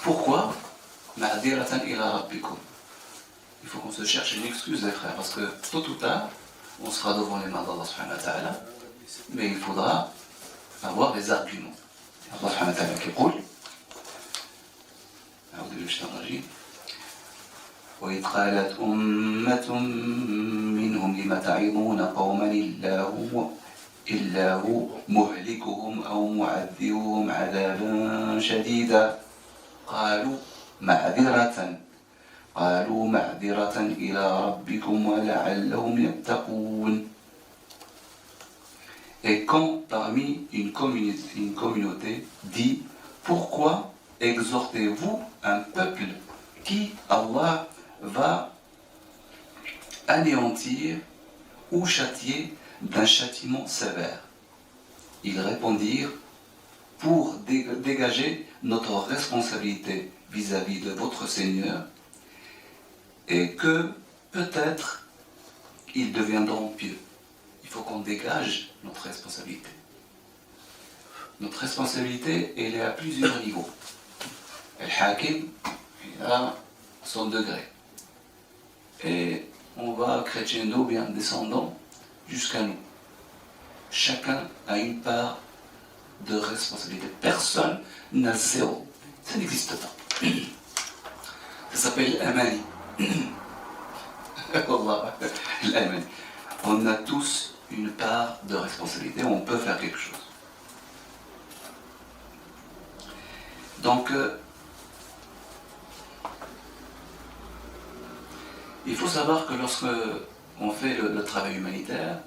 Pourquoi? Il faut qu'on se cherche une excuse, les frères, parce que tôt ou tard, on sera devant les mains d'Allah subhanahu wa ta'ala, mais il faudra avoir des arguments. Allah subhanahu wa ta'ala qui dit وإذ قالت أمة منهم لم تعظون قوما إلا هو مهلكهم أو معذبهم عذابا شديدا قالوا معذرة إلى ربكم ولعلهم يتقون. Et quand parmi une communauté dit pourquoi exhortez-vous un peuple qui Allah va anéantir ou châtier d'un châtiment sévère? Ils répondirent pour dégager notre responsabilité vis-à-vis de votre Seigneur et que peut-être ils deviendront pieux. Il faut qu'on dégage notre responsabilité. Notre responsabilité, elle est à plusieurs niveaux. El Hakim, il a son degré. Et on va crescendo, bien descendant, jusqu'à nous. Chacun a une part de responsabilité. Personne n'a zéro. Ça n'existe pas. Ça s'appelle l'amani. L'amani. On a tous une part de responsabilité, on peut faire quelque chose. Donc, il faut savoir que lorsque on fait le travail humanitaire,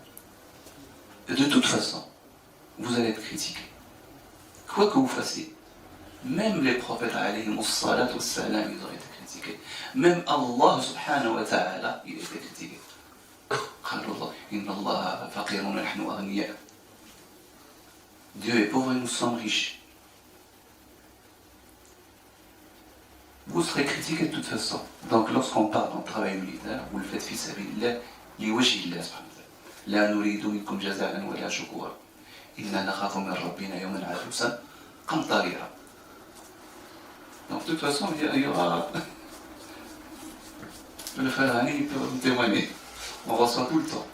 de toute façon, vous allez être critiqué. Quoi que vous fassiez. Même les prophètes, alayhimu salatu wassalam, ils ont été critiqués. Même Allah subhanahu wa ta'ala, il a été critiqué. Dieu est pauvre et nous sommes riches. Vous serez critiqué de toute façon. Donc lorsqu'on part dans le travail militaire, vous le faites fi sabilillah, li wajhi Allah subhanahu wa ta'ala. La nuridu minkum jaza'an wa la shukura. Inna nakhafu min rabbina yawman 'abusan qamtarira. Donc de toute façon, il y aura... Le frère Annie, il peut me témoigner. On reçoit tout le temps.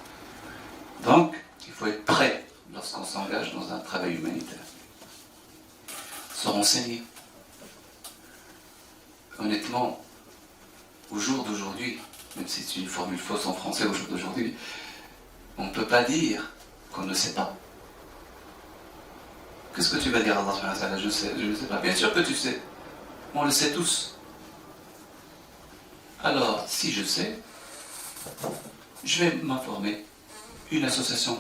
Donc, il faut être prêt lorsqu'on s'engage dans un travail humanitaire. Se renseigner. honnêtement, au jour d'aujourd'hui, même si c'est une formule fausse en français au jour d'aujourd'hui, on ne peut pas dire qu'on ne sait pas. Qu'est-ce que tu vas dire à Allah subhanahu wa ta'ala? Je ne sais pas. Bien sûr que tu sais. On le sait tous. Alors, si je sais, je vais m'informer. Une association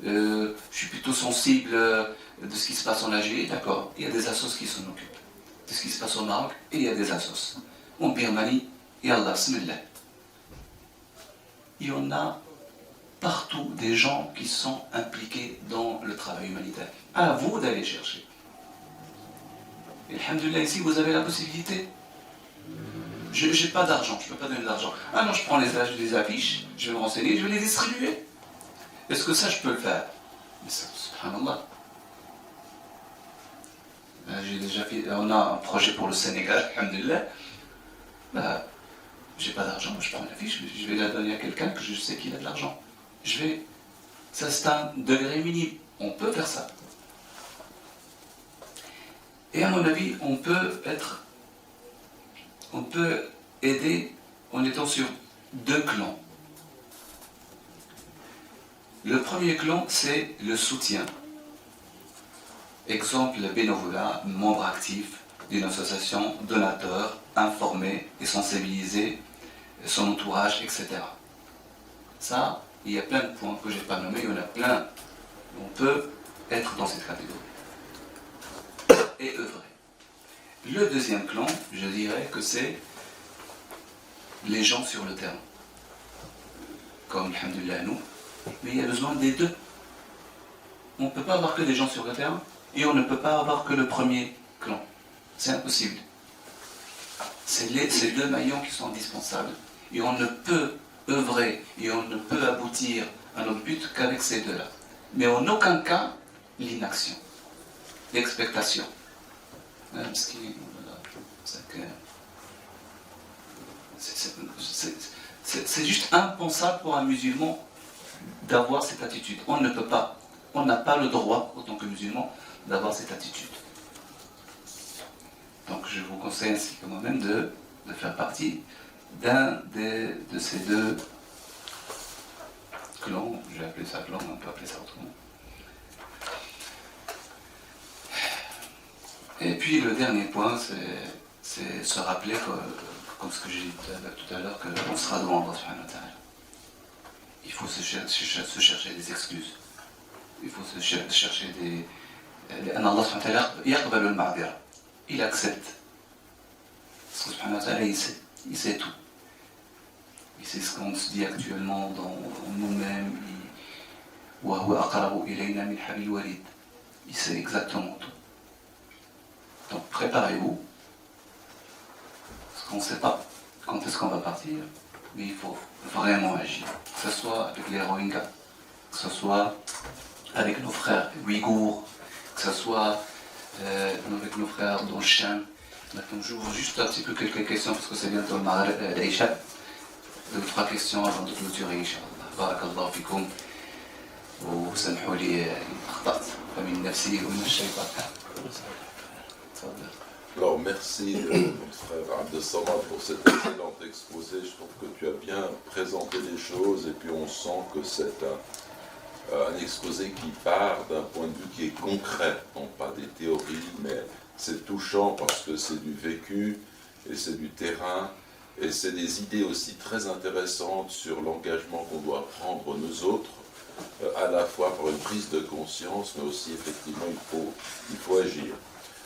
je suis plutôt sensible de ce qui se passe en Algérie, d'accord. Il y a des assos qui s'en occupent de ce qui se passe au Maroc, et il y a des assos. En Birmanie, et Allah, bismillah. Il y en a partout des gens qui sont impliqués dans le travail humanitaire. À vous d'aller chercher. Et alhamdoulilah, ici, vous avez la possibilité. Je n'ai pas d'argent, je ne peux pas donner d'argent. Ah non, je prends les affiches, je vais me renseigner, je vais les distribuer. Est-ce que ça, je peux le faire? Mais ça, subhanallah. J'ai déjà fait, on a un projet pour le Sénégal, alhamdoulilah. J'ai pas d'argent, je prends l'affiche, je vais la donner à quelqu'un que je sais qu'il a de l'argent. Ça c'est un degré minime, on peut faire ça. Et à mon avis, on peut aider en étant sur 2 clans. Le premier clan, c'est le soutien. Exemple, le bénévolat, membre actif d'une association, donateur, informer et sensibiliser son entourage, etc. Ça, il y a plein de points que je n'ai pas nommés, il y en a plein. On peut être dans cette catégorie et œuvrer. Le deuxième clan, je dirais que c'est les gens sur le terrain. Comme, alhamdoulilah, nous. Mais il y a besoin des deux. On ne peut pas avoir que des gens sur le terrain et on ne peut pas avoir que le premier clan. C'est impossible. C'est ces 2 maillons qui sont indispensables. Et on ne peut œuvrer et on ne peut aboutir à notre but qu'avec ces 2-là. Mais en aucun cas, l'inaction, l'expectation. C'est juste impensable pour un musulman d'avoir cette attitude. On ne peut pas, on n'a pas le droit, en tant que musulman, d'avoir cette attitude. Donc je vous conseille ainsi que moi-même de faire partie de ces 2 clans, je vais appeler ça clan, on peut appeler ça autrement. Et puis le dernier point, c'est se rappeler, comme ce que j'ai dit tout à l'heure, qu'on sera devant Allah subhanahu wa ta'ala. Il faut se chercher des excuses. Il faut se chercher des... Allah subhanahu wa ta'ala yaqbalu al-ma'dira. Il accepte. Parce que subhanahu wa ta'ala, il sait tout. Il sait ce qu'on se dit actuellement dans nous-mêmes. Il sait exactement tout. Donc préparez-vous. Parce qu'on ne sait pas quand est-ce qu'on va partir. Mais il faut vraiment agir. Que ce soit avec les Rohingyas, que ce soit avec nos frères ouïghours, que ce soit avec nos frères dans le Cham. Maintenant, j'ouvre juste un petit peu quelques questions parce que c'est bientôt le Maghreb d'Aïcha. 2 ou 3 questions avant de clôturer, Inch'Allah. Barakallahu fikoum. وسامحوا لي أخطأت فمن نفسي ومن الشيطان. Alors merci mon frère Abdessamad pour cet excellent exposé. Je trouve que tu as bien présenté les choses et puis on sent que c'est un exposé qui part d'un point de vue qui est concret, non pas des théories, mais c'est touchant parce que c'est du vécu et c'est du terrain et c'est des idées aussi très intéressantes sur l'engagement qu'on doit prendre nous autres, à la fois pour une prise de conscience, mais aussi effectivement il faut agir.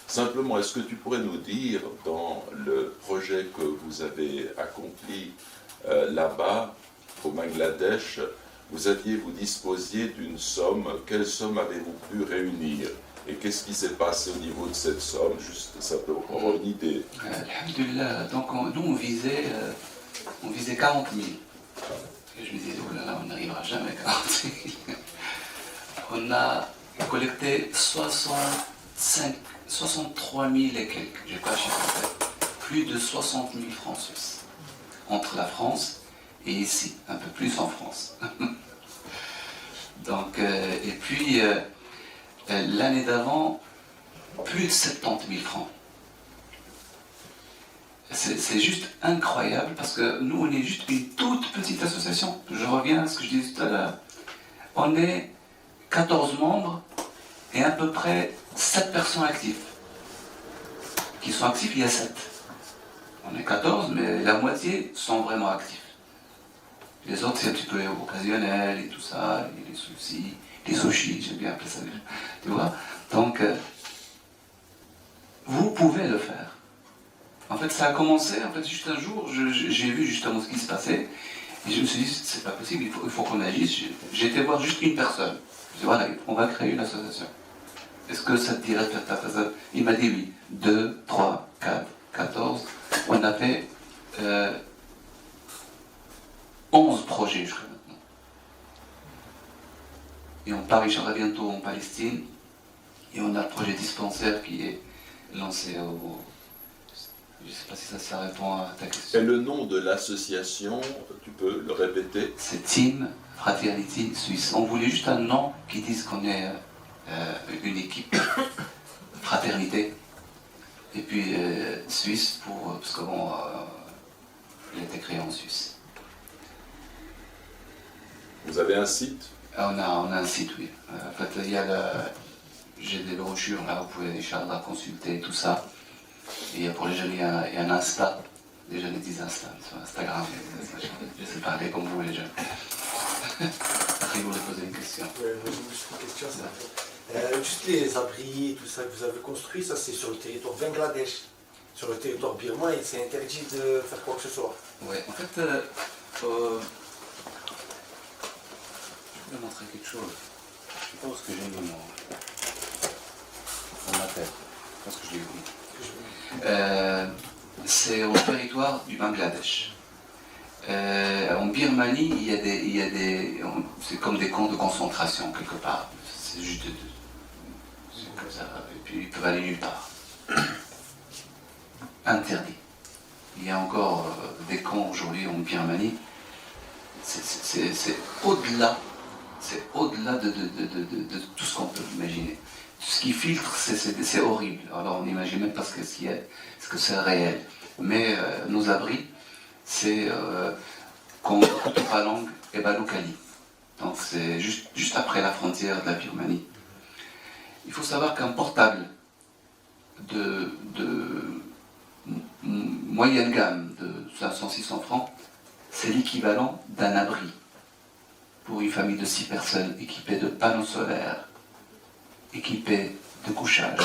Simplement, est-ce que tu pourrais nous dire, dans le projet que vous avez accompli là-bas, au Bangladesh, vous disposiez d'une somme, quelle somme avez-vous pu réunir? Et qu'est-ce qui s'est passé au niveau de cette somme? Juste simplement pour avoir une idée. Alhamdulillah, donc nous on visait 40 000. Et je me disais, oh là là, on n'arrivera jamais à 40 000. On a collecté 63 000 et quelques, j'ai pas chiffré, plus de 60 000 francs suisses, entre la France et ici, un peu plus en France. Donc, et puis, l'année d'avant, plus de 70 000 francs. c'est juste incroyable parce que nous, on est juste une toute petite association. Je reviens à ce que je disais tout à l'heure. On est 14 membres et à peu près 7 personnes actives. Qui sont actifs, il y a 7. On est 14, mais la moitié sont vraiment actifs. Les autres, c'est un petit peu occasionnel et tout ça, les soucis, les sushis, j'aime bien appeler ça. Tu vois? Donc, vous pouvez le faire. En fait, ça a commencé, en fait, juste un jour, j'ai vu justement ce qui se passait, et je me suis dit, c'est pas possible, il faut qu'on agisse. J'ai été voir juste une personne. Je dis, voilà, on va créer une association. Est-ce que ça te dirait de faire ta façade? Il m'a dit oui. 2, 3, 4, 14. On a fait 11 projets jusqu'à maintenant. Et on part, Inch'Allah, bientôt en Palestine. Et on a le projet dispensaire qui est lancé au... Je ne sais pas si ça répond à ta question. Et le nom de l'association, tu peux le répéter? C'est Team Fraternity Suisse. On voulait juste un nom qui dise qu'on est une équipe fraternité. Et puis Suisse, parce que bon, il a été créé en Suisse. Vous avez un site? On a un site, oui. En fait, j'ai des brochures là, vous pouvez Inch'Allah consulter tout ça. Et pour les jeunes, il y a un Insta. Les jeunes disent Insta, sur Instagram. Je sais pas, allez comme vous les jeunes. Après, vous voulez poser une question. Oui, juste une question, juste les abris, tout ça que vous avez construit, ça c'est sur le territoire Bangladesh. Sur le territoire birman, et c'est interdit de faire quoi que ce soit. Oui, en fait, je vais vous montrer quelque chose. Je sais pas où est-ce que j'ai mis dans ma tête. Je pense que je l'ai oublié. C'est au territoire du Bangladesh. En Birmanie, il y a des c'est comme des camps de concentration quelque part. C'est juste c'est comme ça. Et puis ils peuvent aller nulle part. Interdit. Il y a encore des camps aujourd'hui en Birmanie. C'est au-delà. C'est au-delà de tout ce qu'on peut imaginer. Tout ce qui filtre, c'est horrible. Alors on n'imagine même pas ce que c'est réel. Mais nos abris, c'est Koutouralang et Baloukali. Donc c'est juste après la frontière de la Birmanie. Il faut savoir qu'un portable de moyenne gamme de 500-600 francs, c'est l'équivalent d'un abri pour une famille de 6 personnes équipée de panneaux solaires, équipée de couchage,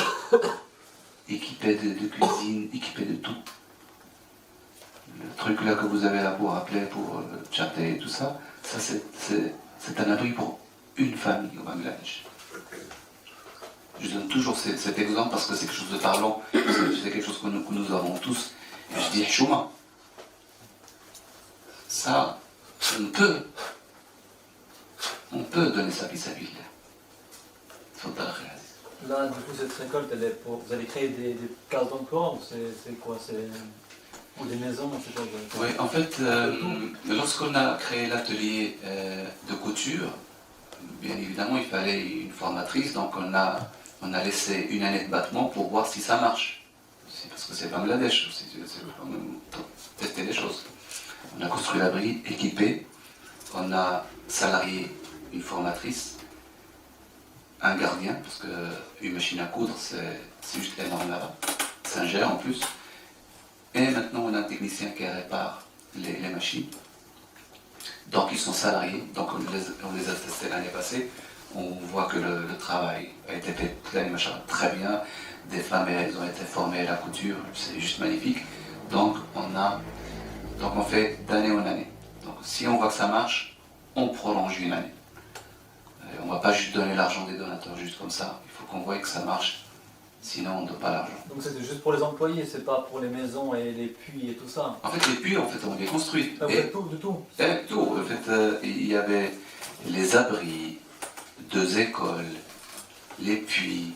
équipée de cuisine, équipée de tout. Le truc là que vous avez là pour appeler, pour chatter et tout ça, ça c'est un abri pour une famille au Bangladesh. Je donne toujours cet exemple parce que c'est quelque chose de parlant, c'est quelque chose que nous avons tous. Et je dis, Chouma, ça, on peut donner sa vie, Là, du coup, cette récolte, vous allez créer des cases d'emploi ou c'est quoi? Ou des maisons, c'est quoi? Oui, en fait, lorsqu'on a créé l'atelier de couture, bien évidemment, il fallait une formatrice, donc on a laissé une année de battement pour voir si ça marche. Parce que c'est Bangladesh, c'est quand même tester les choses. On a construit l'abri, équipé, on a salarié une formatrice, un gardien, parce qu'une machine à coudre, c'est juste énorme là-bas. C'est un gère en plus. Et maintenant, on a un technicien qui répare les machines. Donc, ils sont salariés. Donc, on les a testés l'année passée. On voit que le travail a été fait l'année très bien. Des femmes, elles ont été formées à la couture. C'est juste magnifique. Donc, on fait d'année en année. Donc, si on voit que ça marche, on prolonge une année. Et on ne va pas juste donner l'argent des donateurs juste comme ça. Il faut qu'on voie que ça marche. Sinon, on ne donne pas l'argent. Donc c'est juste pour les employés, c'est pas pour les maisons et les puits et tout ça? En fait, les puits, on les construit. Ah, vous faites tout, de tout? Tout. En fait, il y avait les abris, 2 écoles, les puits,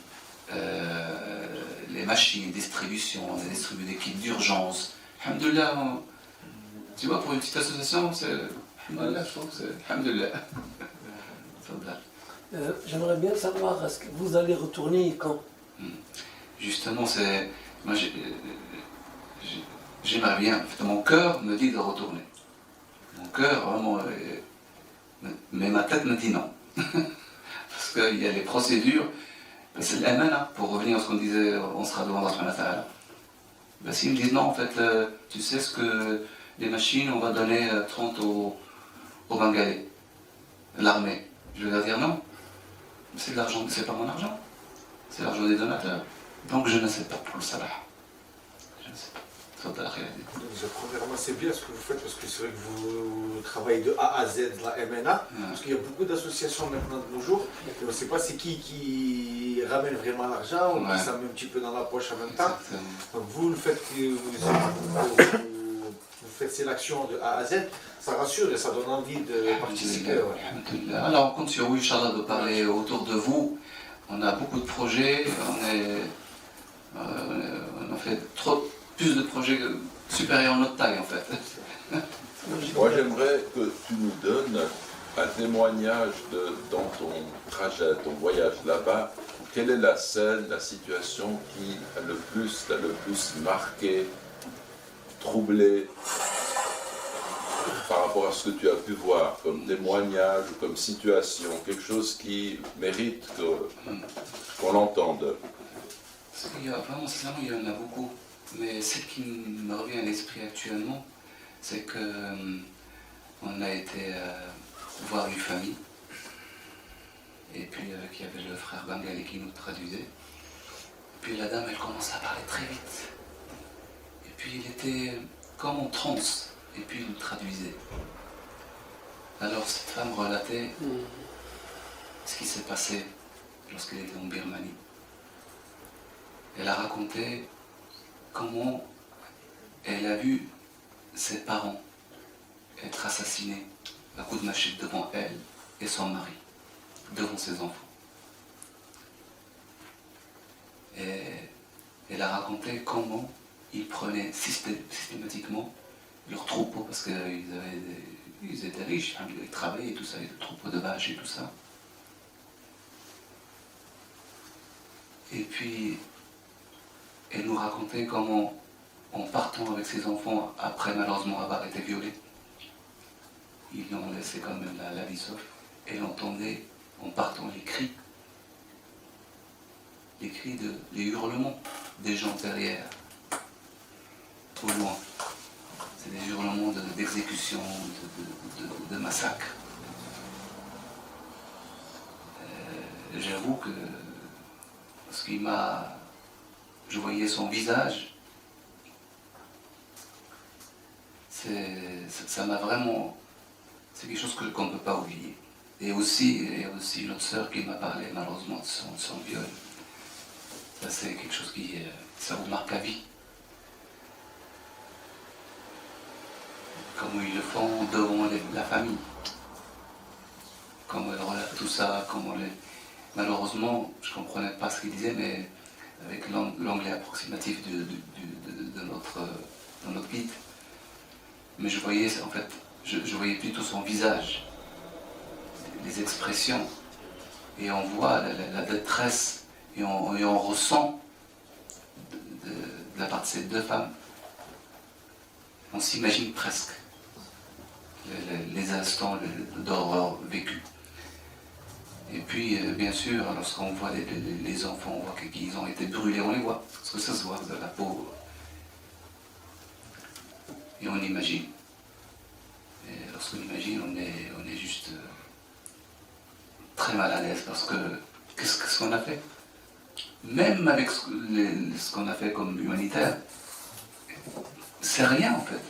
les machines, distribution, on a distribué des kits d'urgence. Alhamdoulilah, tu vois, pour une petite association, c'est... Alhamdoulilah, je trouve que c'est... Alhamdoulilah. J'aimerais bien savoir, est-ce que vous allez retourner quand? Justement, c'est... Moi, j'aimerais bien, en fait, mon cœur me dit de retourner. Mon cœur, vraiment, mais ma tête me dit non. Parce qu'il y a les procédures, ben, c'est l'amana, pour revenir à ce qu'on disait, on sera devant Allah subhanahu wa ta'ala. Ben, s'ils me disent non, en fait, tu sais ce que les machines, on va donner 30 au Bengalais, l'armée. Je vais leur dire non, c'est de l'argent, c'est pas mon argent, c'est l'argent des donateurs. Donc je ne sais pas pour le salah. Je ne sais pas. Déjà, premièrement, c'est bien ce que vous faites parce que c'est vrai que vous travaillez de A à Z de la MNA. Parce qu'il y a beaucoup d'associations maintenant de nos jours. Et on ne sait pas c'est qui ramène vraiment l'argent ou qui s'en met un petit peu dans la poche en même temps. Donc vous, le fait que vous faites ces actions de A à Z, ça rassure et ça donne envie de participer. Ouais. Alors on compte sur vous, Inch'Allah, de parler autour de vous. On a beaucoup de projets, on a fait plus de projets supérieurs à notre taille en fait. Moi j'aimerais que tu nous donnes un témoignage dans ton trajet, ton voyage là-bas. Quelle est la scène, la situation qui t'a le plus marqué, troublé par rapport à ce que tu as pu voir comme témoignage ou comme situation, quelque chose qui mérite qu'on l'entende. Vraiment, sincèrement, il y en a beaucoup. Mais ce qui me revient à l'esprit actuellement, c'est qu'on a été voir une famille, et puis qu'il y avait le frère bengalais qui nous traduisait. Puis la dame, elle commence à parler très vite. Et puis il était comme en transe, et puis il nous traduisait. Alors cette femme relatait ce qui s'est passé lorsqu'elle était en Birmanie. Elle a raconté comment elle a vu ses parents être assassinés à coups de machette devant elle et son mari, devant ses enfants. Et elle a raconté comment ils prenaient systématiquement leurs troupeaux, parce qu'ils étaient riches, hein, ils travaillaient et tout ça, des troupeaux de vaches et tout ça. Et puis, elle nous racontait comment, en partant avec ses enfants, après malheureusement avoir été violés, ils lui ont laissé quand même la vie sauve. Elle entendait, en partant, les hurlements des gens derrière, au loin. C'est des hurlements d'exécution, de massacre. J'avoue que, parce je voyais son visage, ça m'a vraiment, c'est quelque chose qu'on ne peut pas oublier. Et aussi notre sœur qui m'a parlé malheureusement de son viol. Ça c'est quelque chose ça vous marque à vie. Comment ils le font devant la famille. Comment ils relèvent tout ça, malheureusement, je ne comprenais pas ce qu'il disait, mais avec l'anglais approximatif de notre guide. Mais je voyais, en fait, je voyais plutôt son visage, les expressions, et on voit la détresse, et on ressent de la part de ces deux femmes, on s'imagine presque les instants d'horreur vécus. Et puis, bien sûr, lorsqu'on voit les enfants, on voit qu'ils ont été brûlés, on les voit, parce que ça se voit de la peau. Et on imagine. Et lorsqu'on imagine, on est juste très mal à l'aise, parce que qu'est-ce qu'on a fait? Même avec ce qu'on a fait comme humanitaire, c'est rien en fait.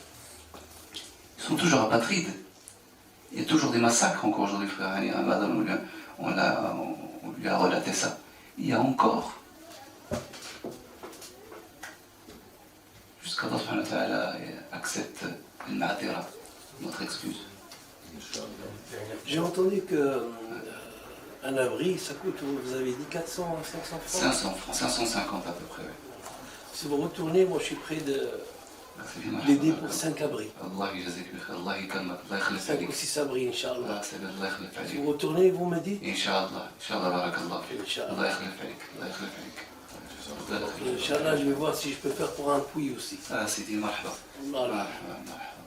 Ils sont toujours apatrides. Il y a toujours des massacres encore aujourd'hui, frère Ali Ramadan, on lui a relaté ça. Il y a encore. Jusqu'à Allah accepte le ma'atira, notre excuse. J'ai entendu qu'un abri, ça coûte, vous avez dit 400 à 500 francs 500 francs, 550 à peu près, oui. Si vous retournez, moi je suis prêt d'aider pour 5 abris. 5 ou 6 abris, Inch'Allah. Si vous retournez, vous me dites Inch'Allah, Inch'Allah, barakallah. Inch'Allah. Allah yakhlifa fik, Allah yakhlifa fik. Inch'Allah, je vais voir si je peux faire pour un puits aussi. Ah, Sidi, marhaba. Voilà. Marhaba, marhaba.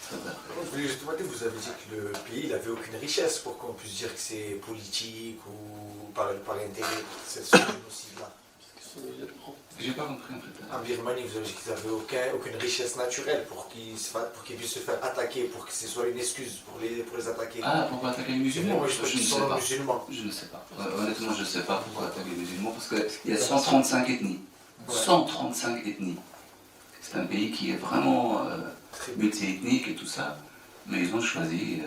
Tfadal. Je voulais juste demander, vous avez dit que le pays n'avait aucune richesse pour qu'on puisse dire que c'est politique ou par intérêt, cette génocide-là. J'ai pas compris en fait. En Birmanie, vous avez dit qu'ils n'avaient aucune richesse naturelle pour qu'ils puissent se faire attaquer, pour que ce soit une excuse pour les attaquer. Ah, pourquoi attaquer les musulmans? Moi, je pense qu'ils sont musulmans. Je ne sais pas. Honnêtement, je ne sais pas pourquoi attaquer les musulmans, parce qu'il y a 135 ethnies. 135 ethnies. C'est un pays qui est vraiment multiethnique et tout ça, mais ils ont choisi.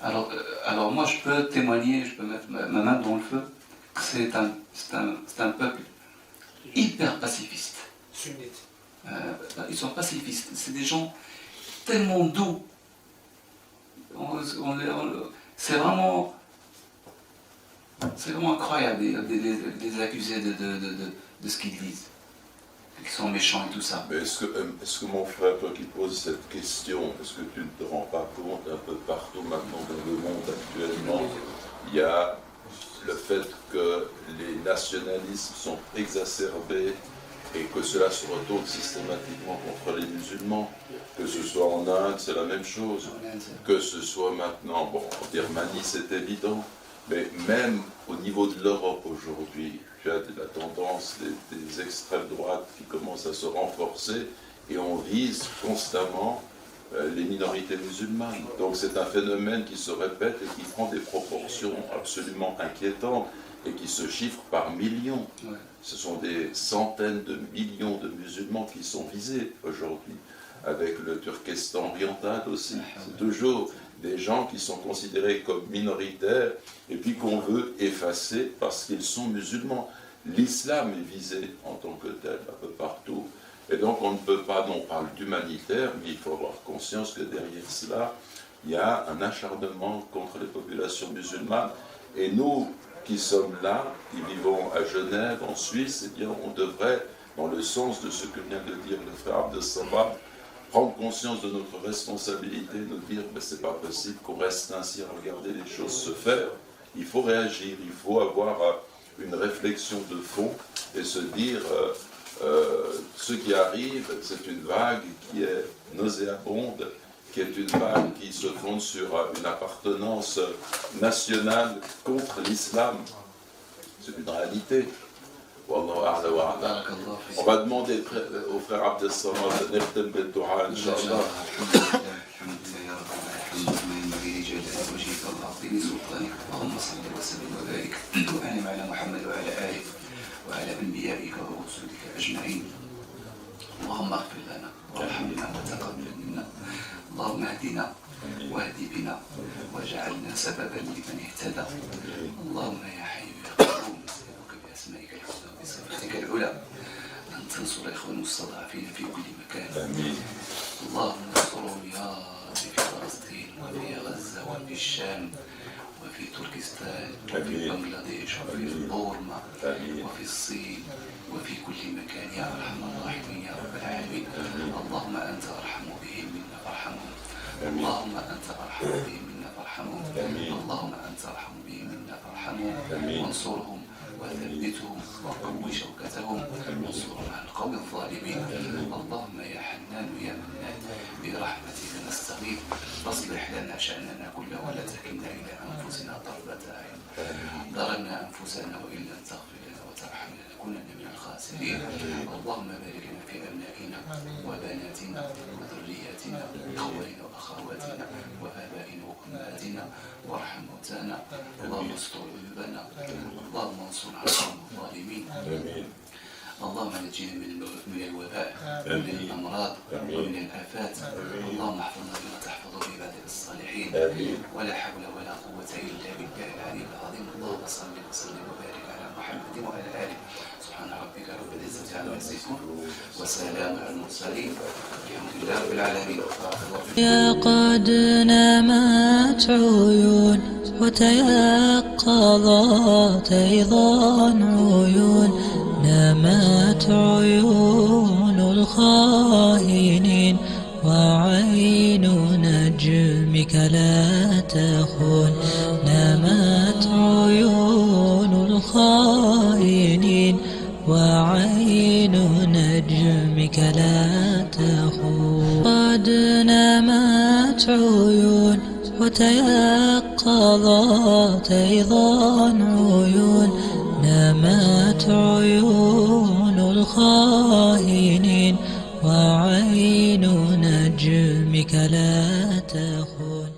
Alors moi, je peux témoigner, je peux mettre ma main dans le feu. C'est un peuple hyper pacifiste. Sunnites. Ils sont pacifistes. C'est des gens tellement doux. C'est vraiment incroyable de les accuser de ce qu'ils disent. Qu'ils sont méchants et tout ça. Mais est-ce que mon frère, toi qui poses cette question, est-ce que tu ne te rends pas compte un peu partout maintenant dans le monde actuellement, il y a le fait que les nationalismes sont exacerbés et que cela se retourne systématiquement contre les musulmans, que ce soit en Inde, c'est la même chose, que ce soit maintenant, bon, en Birmanie c'est évident, mais même au niveau de l'Europe aujourd'hui, tu as la tendance des extrêmes droites qui commencent à se renforcer et on vise constamment les minorités musulmanes. Donc c'est un phénomène qui se répète et qui prend des proportions absolument inquiétantes et qui se chiffre par millions. Ouais. Ce sont des centaines de millions de musulmans qui sont visés aujourd'hui, avec le Turkestan oriental aussi. C'est toujours des gens qui sont considérés comme minoritaires et puis qu'on veut effacer parce qu'ils sont musulmans. L'islam est visé en tant que tel un peu partout. Et donc on ne peut pas, on parle d'humanitaire, mais il faut avoir conscience que derrière cela, il y a un acharnement contre les populations musulmanes. Et nous qui sommes là, qui vivons à Genève, en Suisse, eh bien on devrait, dans le sens de ce que vient de dire le frère Abdessamad, prendre conscience de notre responsabilité, nous dire mais c'est pas possible qu'on reste ainsi à regarder les choses se faire. Il faut réagir, il faut avoir une réflexion de fond et se dire ce qui arrive, c'est une vague qui est nauséabonde, qui est une vague qui se fonde sur une appartenance nationale contre l'islam. C'est une réalité. On va demander au frère Abdessamad de Nirtem Bentoura, Inch'Allah. اللهم صل وسلم وبارك وانعم على محمد وعلى اله وعلى انبيائك ورسلك اجمعين. اللهم اغفر لنا وارحمنا وتقبل منا. اللهم اهدنا واهد بنا واجعلنا سببا لمن اهتدى. اللهم يا حي يا قيوم نسالك باسمائك الحسنى وبصفاتك العلى ان تنصر اخوان المستضعفين في كل مكان. اللهم انصرهم يا رب في فلسطين وفي غزه وفي الشام وفي تركستان وفي بنغلاديش وفي بورما وفي الصين وفي كل مكان يا ارحم الراحمين يا رب العالمين. اللهم انت ارحم بهم منا فارحمهم. اللهم انت ارحم بهم منا فارحمهم. اللهم انت ارحم بهم منا فارحمهم وانصرهم وثبتهم وقوي شوكتهم وانصرهم على القوم الظالمين. اللهم يا حنان يا منان برحمتك نستغيث فاصلح لنا شأننا كله ولا تكلنا إلى أنفسنا طرفة عين. ظلمنا أنفسنا وإن لم تغفر لنا وترحمنا لنكونن من الخاسرين. اللهم بارك لنا في أبنائنا وبناتنا وذرياتنا وإخواننا وأخواتنا وآبائنا وأمهاتنا وارحم موتانا. اللهم استر عيوبنا. اللهم انصر على القوم الظالمين. اللهم نجينا من الوباء ومن الامراض ومن الافات. اللهم احفظنا بما تحفظ به عبادك الصالحين. ولا حول ولا قوه الا بالله العلي العظيم. اللهم صل وسلم وبارك على محمد وعلى اله. سبحان ربك رب العزه عما يصفون وسلام على المرسلين والحمد لله رب العالمين. يا قد نامت عيون وتيقظت أيضا عيون، نامت عيون الخائنين وعين نجمك لا تخون. نامت عيون الخائنين الخائنين وعين نجمك لا تخون. قد نامت عيون وتيقظت أيضا عيون، نامت عيون الخائنين وعين نجمك لا تخون.